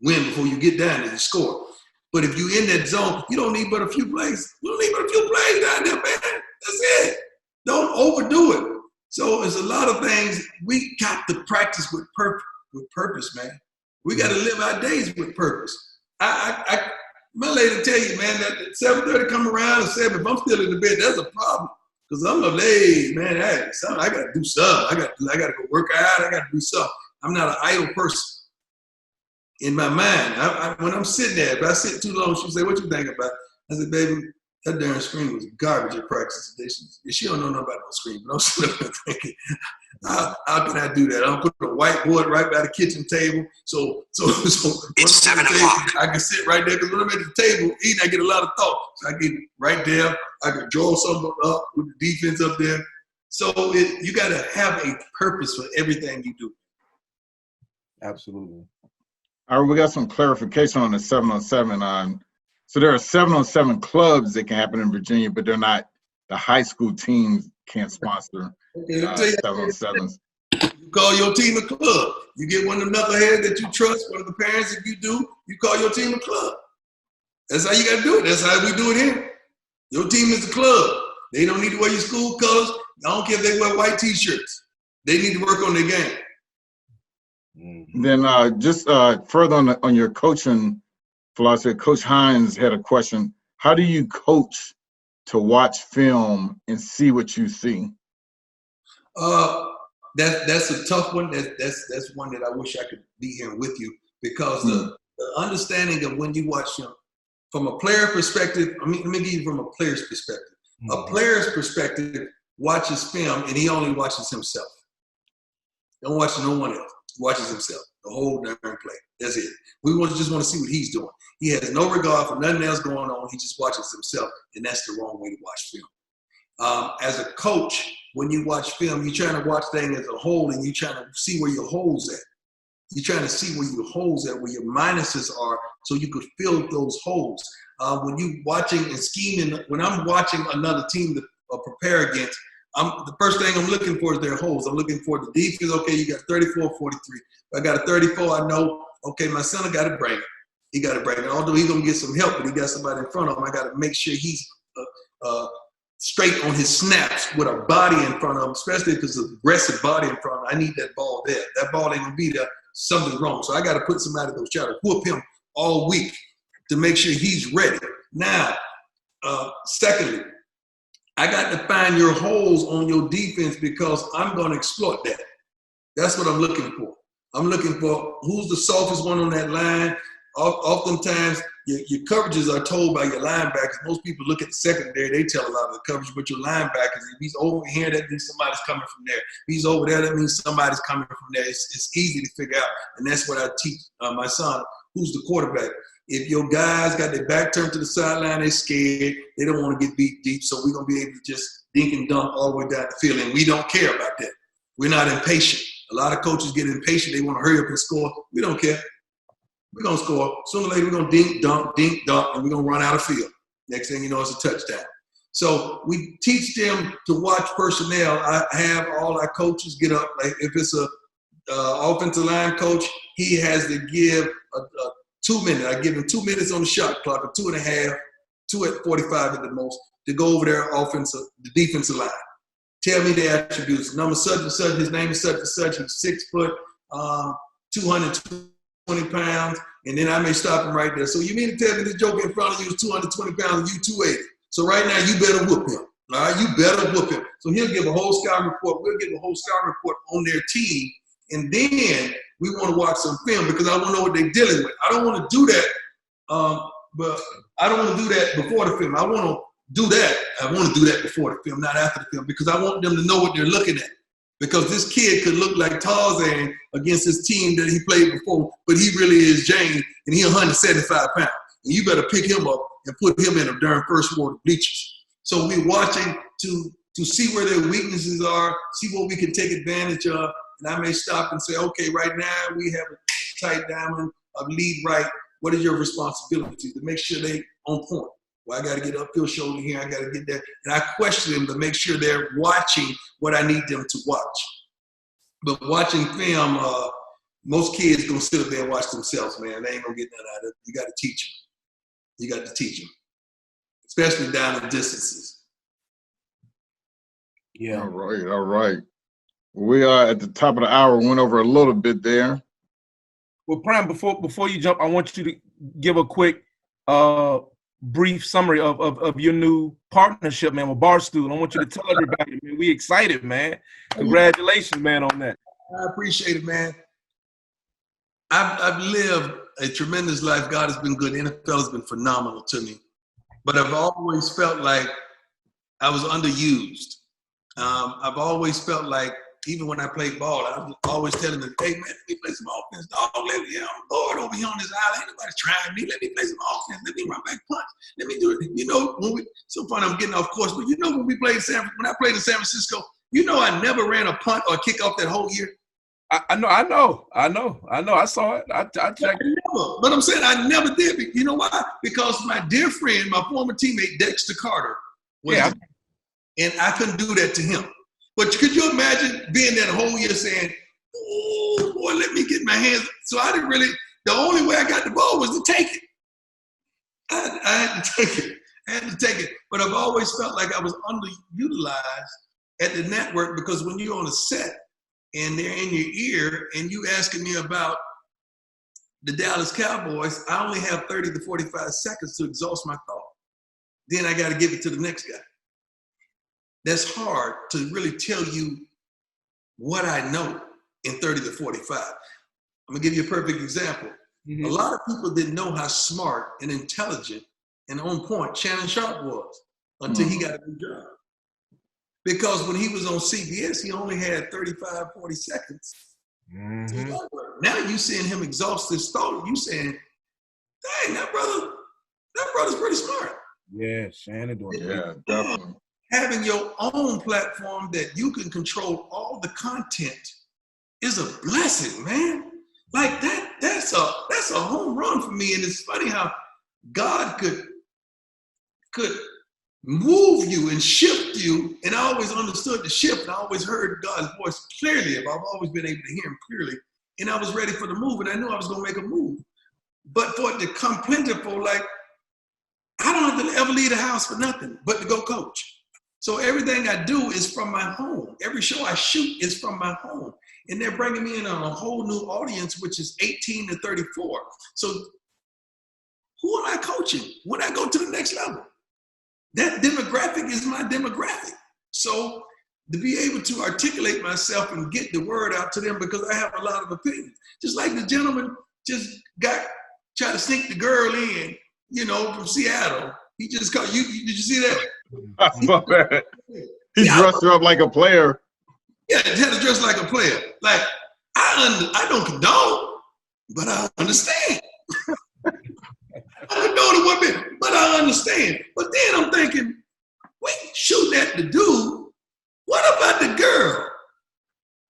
win before you get down there and score. But if you in that zone, you don't need but a few plays. You don't need but a few plays down there, man. That's it. Don't overdo it. So it's a lot of things. We got to practice with purpose, man. We got to live our days with purpose. My lady tell you, man, that 7:30 come around and 7, if I'm still in the bed, that's a problem. Because I'm like, hey, man, I got to do something. I got to go work out. I got to do something. I'm not an idle person. In my mind, when I'm sitting there, if I sit too long, she'll say, what you think about it? I said, baby, that darn screen was garbage at practice today. She don't know nothing about no screen, but I'm sitting up there thinking, how can I do that? I'll put a whiteboard right by the kitchen table. So it's 7 o'clock. I can sit right there because when I'm at the table eating, I get a lot of thought. So I get right there. I can draw something up with the defense up there. So you got to have a purpose for everything you do. Absolutely. All right, we got some clarification on the 7-on-7. So there are 7-on-7 clubs that can happen in Virginia, but they're not. The high school teams can't sponsor 7-on-7s. You call your team a club. You get one of the knuckleheads that you trust, one of the parents. If you do, you call your team a club. That's how you got to do it. That's how we do it here. Your team is a club. They don't need to wear your school colors. I don't care if they wear white T-shirts. They need to work on their game. Then just further on your coaching philosophy, Coach Hines had a question. How do you coach to watch film and see what you see? That's a tough one. That's one that I wish I could be here with you, because the understanding of when you watch film from a player perspective. Let me give you from a player's perspective. A player's perspective watches film and he only watches himself. Don't watch no one else. He watches himself the whole darn play. That's it. We just want to see what he's doing. He has no regard for nothing else going on. He just watches himself, and that's the wrong way to watch film. As a coach, when you watch film, you're trying to watch things as a whole, and you're trying to see where your holes at. You're trying to see where your holes at, where your minuses are, so you could fill those holes. When you watching and scheming, when I'm watching another team to prepare against, the first thing I'm looking for is their holes. I'm looking for the defense. Okay, you got 34, 43. If I got a 34, I know, okay, my center got to bring it. He got to bring it. Although he's going to get some help, but he got somebody in front of him. I got to make sure he's straight on his snaps with a body in front of him, especially if it's an aggressive body in front of him. I need that ball there. That ball ain't going to be there. Something's wrong. So I got to put somebody that's trying to whoop him all week to make sure he's ready. Now, secondly, I got to find your holes on your defense because I'm going to exploit that. That's what I'm looking for. I'm looking for who's the softest one on that line. Oftentimes, your coverages are told by your linebackers. Most people look at the secondary, they tell a lot of the coverage, but your linebackers, if he's over here, that means somebody's coming from there. If he's over there, that means somebody's coming from there. It's easy to figure out, and that's what I teach my son, who's the quarterback. If your guys got their back turned to the sideline, they're scared, they don't want to get beat deep, so we're going to be able to just dink and dunk all the way down the field, and we don't care about that. We're not impatient. A lot of coaches get impatient. They want to hurry up and score. We don't care. We're going to score. Sooner or later, we're going to dink, dunk, and we're going to run out of field. Next thing you know, it's a touchdown. So we teach them to watch personnel. I have all our coaches get up. Like if it's a offensive line coach, he has to give a 2 minutes. I give him 2 minutes on the shot clock, or 2.5, 2 at 45 at the most, to go over their the defensive line. Tell me the attributes. Number such and such, his name is such and such. He's 6 foot, 220 pounds, and then I may stop him right there. So you mean to tell me this joke in front of you is 220 pounds and you 280? So right now you better whoop him. All right, you better whoop him. So he'll give a whole scouting report. We'll give a whole scouting report on their team, and then we want to watch some film because I want to know what they're dealing with. I don't want to do that, but I don't want to do that before the film. I want to do that. I want to do that before the film, not after the film, because I want them to know what they're looking at. Because this kid could look like Tarzan against his team that he played before, but he really is Jane, and he's 175 pounds. And you better pick him up and put him in a darn first water bleachers. So we're watching to see where their weaknesses are, see what we can take advantage of. And I may stop and say, okay, right now we have a tight diamond, a lead right. What is your responsibility to make sure they on point? Well, I got to get upfield shoulder here. I got to get there. And I question them to make sure they're watching what I need them to watch. But watching film, most kids gonna sit up there and watch themselves, man. They ain't gonna get nothing out of it. You got to teach them. You got to teach them, especially down the distances. Yeah. All right. We are at the top of the hour. Went over a little bit there. Well, Prime, before you jump, I want you to give a quick brief summary of your new partnership, man, with Barstool. I want you to tell everybody, man, we excited, man. Congratulations, man, on that. I appreciate it, man. I've lived a tremendous life. God has been good. The NFL has been phenomenal to me. But I've always felt like I was underused. I've always felt like, even when I played ball, I was always telling them, hey, man, let me play some offense. Dog, let me, I'm bored over here on this island. Ain't nobody trying me. Let me play some offense. Let me run back punch. Let me do it. You know, so funny I'm getting off course, but you know when I played in San Francisco, you know I never ran a punt or a kickoff that whole year. I know. I saw it. I checked it. But I'm saying I never did. You know why? Because my dear friend, my former teammate, Dexter Carter, and I couldn't do that to him. But could you imagine being there the whole year saying, oh, boy, let me get my hands. So I didn't really, the only way I got the ball was to take it. I had to take it. But I've always felt like I was underutilized at the network, because when you're on a set and they're in your ear and you asking me about the Dallas Cowboys, I only have 30 to 45 seconds to exhaust my thought. Then I got to give it to the next guy. That's hard to really tell you what I know in 30 to 45. I'm gonna give you a perfect example. A lot of people didn't know how smart and intelligent and on point Shannon Sharp was until he got a new job. Because when he was on CBS, he only had 35, 40 seconds. Now you seeing him exhaust his thought. You saying, dang, that brother's pretty smart. Yeah, Shannon doing it. Yeah, definitely. Having your own platform that you can control all the content is a blessing, man. Like that's a home run for me. And it's funny how God could move you and shift you. And I always understood the shift. And I always heard God's voice clearly. I've always been able to hear him clearly. And I was ready for the move. And I knew I was going to make a move. But for it to come plentiful, like, I don't have to ever leave the house for nothing but to go coach. So everything I do is from my home. Every show I shoot is from my home. And they're bringing me in on a whole new audience, which is 18 to 34. So who am I coaching when I go to the next level? That demographic is my demographic. So to be able to articulate myself and get the word out to them, because I have a lot of opinions. Just like the gentleman just tried to sneak the girl in, from Seattle. He just called you. Did you see that? I saw that. He dressed her up like a player. Yeah, he had to dress like a player. Like, I don't condone, but I understand. I condone it one bit, but I understand. But then I'm thinking, wait, shooting at the dude. What about the girl?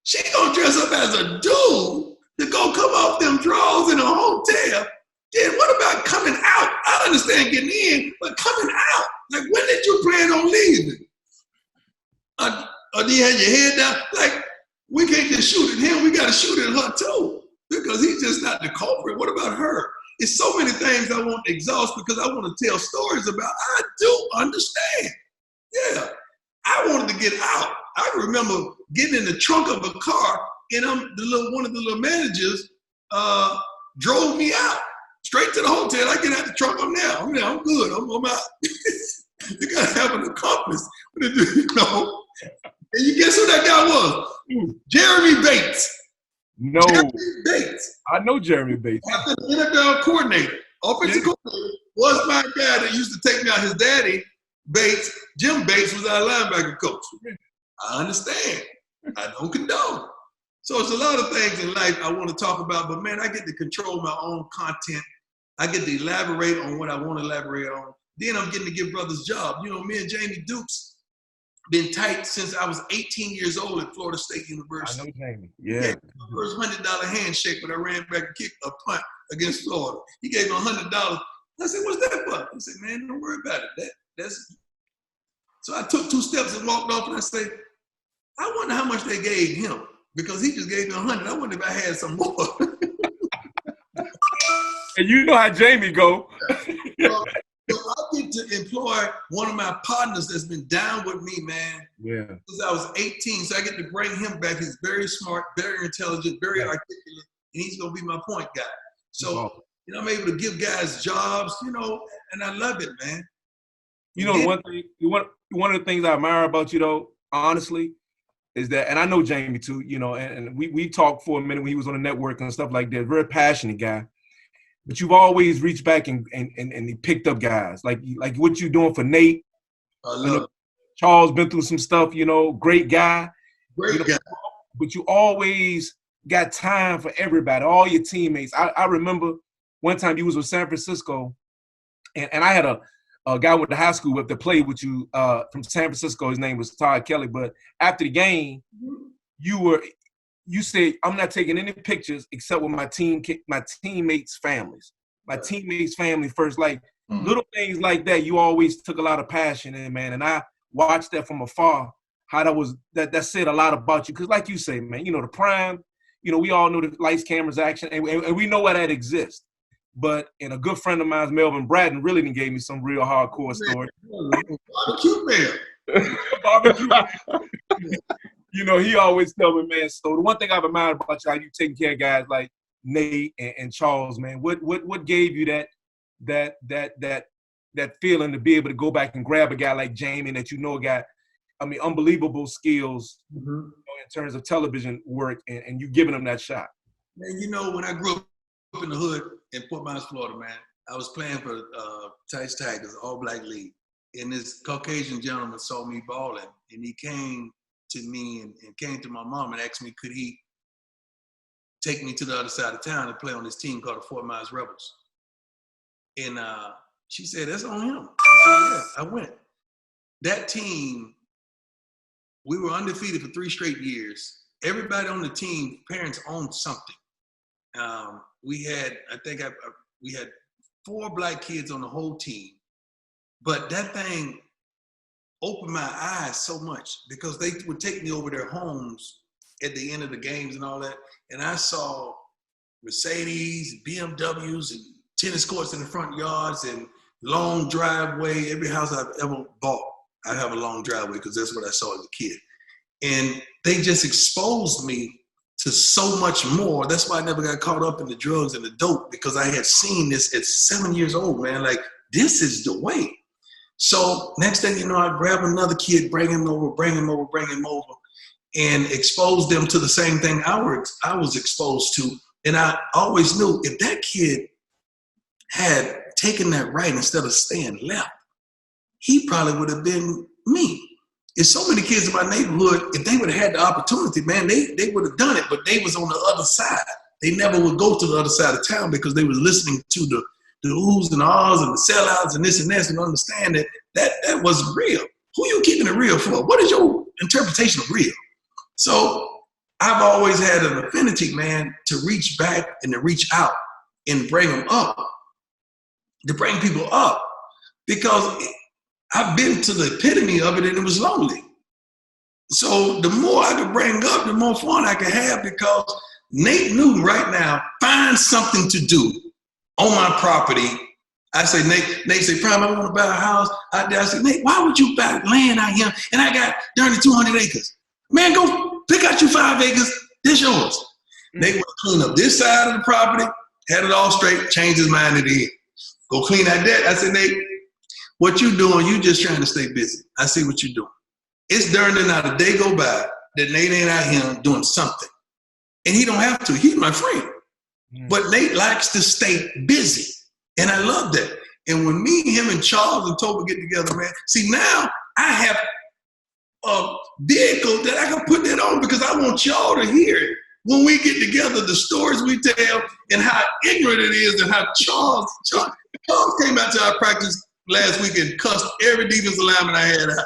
She gonna dress up as a dude to go come off them drawers in a hotel. Then what about coming out? I understand getting in, but coming out. Like, when did you plan on leaving? Or do you have your head down? Like, we can't just shoot at him. We got to shoot at her too, because he's just not the culprit. What about her? It's so many things I want to exhaust because I want to tell stories about. I do understand. Yeah, I wanted to get out. I remember getting in the trunk of a car, and one of the little managers drove me out. Straight to the hotel. I get out the truck. I'm good. I'm out. You gotta have an accomplice. And you guess who that guy was? Jeremy Bates. No. Jeremy Bates. I know Jeremy Bates. NFL coordinator. Offensive coordinator was my guy that used to take me out. His daddy, Bates, Jim Bates, was our linebacker coach. I understand. I don't condone. So it's a lot of things in life I want to talk about, but man, I get to control my own content. I get to elaborate on what I want to elaborate on. Then I'm getting to give brothers jobs. Me and Jamie Dukes been tight since I was 18 years old at Florida State University. I know Jamie. Yeah. My first $100 handshake when I ran back and kicked a punt against Florida. He gave me $100. I said, "What's that for?" He said, "Man, don't worry about it. That's." So I took 2 steps and walked off, and I said, "I wonder how much they gave him because he just gave me 100. I wonder if I had some more. And you know how Jamie go. So I get to employ one of my partners that's been down with me, man. Yeah. Since I was 18, so I get to bring him back. He's very smart, very intelligent, very articulate, and he's gonna be my point guy. So, you know, I'm able to give guys jobs, you know, and I love it, man. You know, one of the things I admire about you, though, honestly, is that, and I know Jamie too, you know, and we talked for a minute when he was on the network and stuff like that. Very passionate guy, but you've always reached back and he picked up guys like what you doing for Nate. I love it. Charles been through some stuff, you know, great guy. Great guy. But you always got time for everybody, all your teammates. I remember one time you was with San Francisco, and I had a guy with the high school with that played with you from San Francisco. His name was Todd Kelly. But after the game, you said, I'm not taking any pictures except with my teammates' families. My teammates' family first. Like little things like that, you always took a lot of passion in, man. And I watched that from afar, how that said a lot about you. Because like you say, man, you know, the prime, you know, we all know the lights, cameras, action, and we know why that exists. But and a good friend of mine, Melvin Bratton, really done gave me some real hardcore story. Barbecue man. Barbecue. You know, he always tell me, man. So the one thing I've admired about you, how you taking care of guys like Nate and Charles, man. What gave you that feeling to be able to go back and grab a guy like Jamie that you know got, I mean, unbelievable skills you know, in terms of television work, and you giving him that shot? Man, you know, when I grew up in the hood in Fort Myers, Florida, man, I was playing for Tice Tigers, All Black League, and this Caucasian gentleman saw me balling, and he came to me and came to my mom and asked me, could he take me to the other side of town and play on this team called the Fort Myers Rebels? And she said, that's on him. I said, yeah, I went. That team, we were undefeated for 3 straight years. Everybody on the team, parents owned something. We had 4 black kids on the whole team. But that thing opened my eyes so much because they would take me over their homes at the end of the games and all that. And I saw Mercedes, BMWs, and tennis courts in the front yards and long driveway. Every house I've ever bought, I have a long driveway because that's what I saw as a kid. And they just exposed me to so much more. That's why I never got caught up in the drugs and the dope, because I had seen this at 7 years old, man. Like, this is the way. So next thing you know, I grab another kid, bring him over, and expose them to the same thing I was exposed to. And I always knew if that kid had taken that right instead of staying left, he probably would have been me. There's so many kids in my neighborhood, if they would have had the opportunity, man, they would have done it, but they was on the other side. They never would go to the other side of town because they was listening to the oohs and ahs and the sellouts and this and that, and understand that wasn't real. Who you keeping it real for? What is your interpretation of real? So I've always had an affinity, man, to reach back and to reach out and bring them up, to bring people up, because I've been to the epitome of it and it was lonely. So the more I could bring up, the more fun I could have, because Nate Newton right now, find something to do on my property. I say, Nate say, Prime, I want to buy a house out there. I say, Nate, why would you buy land out here? And I got darn 200 acres. Man, go pick out you 5 acres. This yours. Nate want to clean up this side of the property, had it all straight, changed his mind at the end. Go clean out that. I said, Nate, what you doing, you just trying to stay busy. I see what you're doing. It's darn near not a day go by that Nate ain't out here doing something. And he don't have to. He's my friend. But Nate likes to stay busy. And I love that. And when me, him, and Charles and Toba get together, man, see, now I have a vehicle that I can put that on because I want y'all to hear it. When we get together, the stories we tell and how ignorant it is, and how Charles came out to our practice last week and cussed every defensive lineman I had out.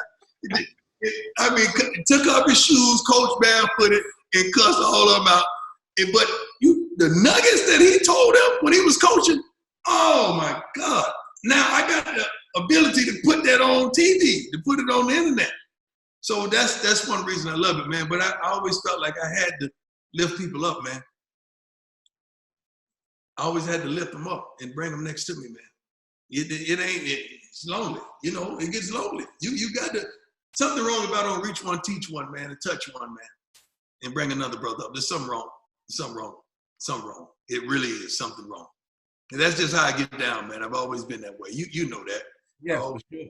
Took off his shoes, coach barefooted, and cussed all of them out. But the nuggets that he told them when he was coaching, oh my God. Now I got the ability to put that on TV, to put it on the internet. So that's one reason I love it, man. But I always felt like I had to lift people up, man. I always had to lift them up and bring them next to me, man. It's lonely. You know, it gets lonely. You got to, something wrong if I don't reach one, teach one, man, and touch one, man, and bring another brother up. There's something wrong. Something wrong. Something wrong. It really is something wrong. And that's just how I get down, man. I've always been that way. You know that. Yeah, for sure.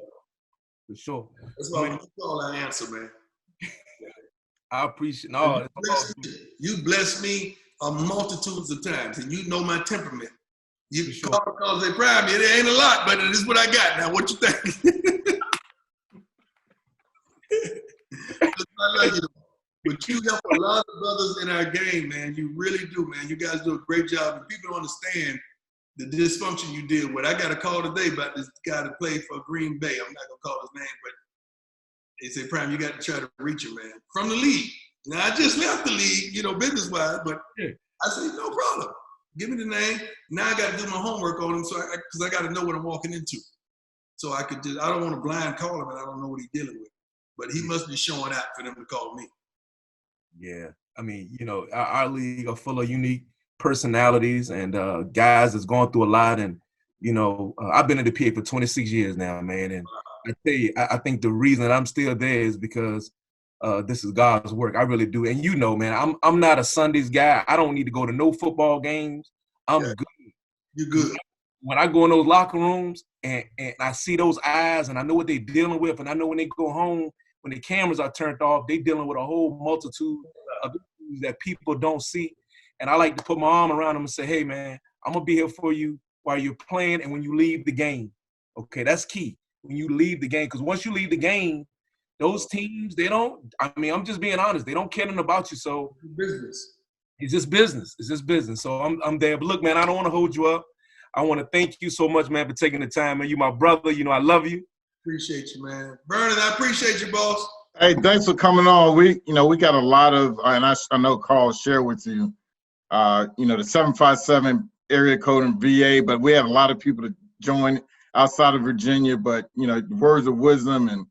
For sure. That's why when you call, I answer, man. I appreciate. No, you bless me a multitudes of times, and you know my temperament. You sure. call because they pride me. It ain't a lot, but it is what I got. Now, what you think? I love you. But you help a lot of brothers in our game, man. You really do, man. You guys do a great job, and people don't understand the dysfunction you deal with. I got a call today about this guy that played for Green Bay. I'm not gonna call his name, but they say, Prime, you got to try to reach him, man, from the league. Now, I just left the league, you know, business-wise, but I said, no problem. Give me the name. Now I got to do my homework on him, because I got to know what I'm walking into. So I could just, I don't want to blind call him, and I don't know what he's dealing with. But he must be showing out for them to call me. Yeah, I mean, you know, our league are full of unique personalities and guys that's going through a lot. And, you know, I've been in the PA for 26 years now, man. And I tell you, I think the reason that I'm still there is because this is God's work. I really do. And you know, man, I'm not a Sundays guy. I don't need to go to no football games. I'm good. You're good. When I go in those locker rooms and I see those eyes and I know what they're dealing with, and I know when they go home, when the cameras are turned off, they're dealing with a whole multitude of issues that people don't see. And I like to put my arm around them and say, hey, man, I'm going to be here for you while you're playing and when you leave the game. Okay, that's key. When you leave the game, because once you leave the game, those teams, they don't, I mean, I'm just being honest, they don't care nothing about you. So Business. It's just business. It's just business. So I'm there. But look, man, I don't want to hold you up. I want to thank you so much, man, for taking the time. Man, you my brother. You know, I love you. Appreciate you, man. Vernon, I appreciate you, boss. Hey, thanks for coming on. We got a lot of, and I know Carl shared with you, the 757 area code in VA, but we had a lot of people to join outside of Virginia. But, words of wisdom and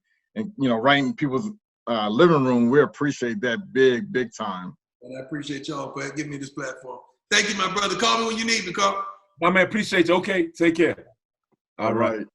right in people's living room, we appreciate that big time. And I appreciate y'all for giving me this platform. Thank you, my brother. Call me when you need me, Carl. My man, appreciate you. Okay, take care. All right.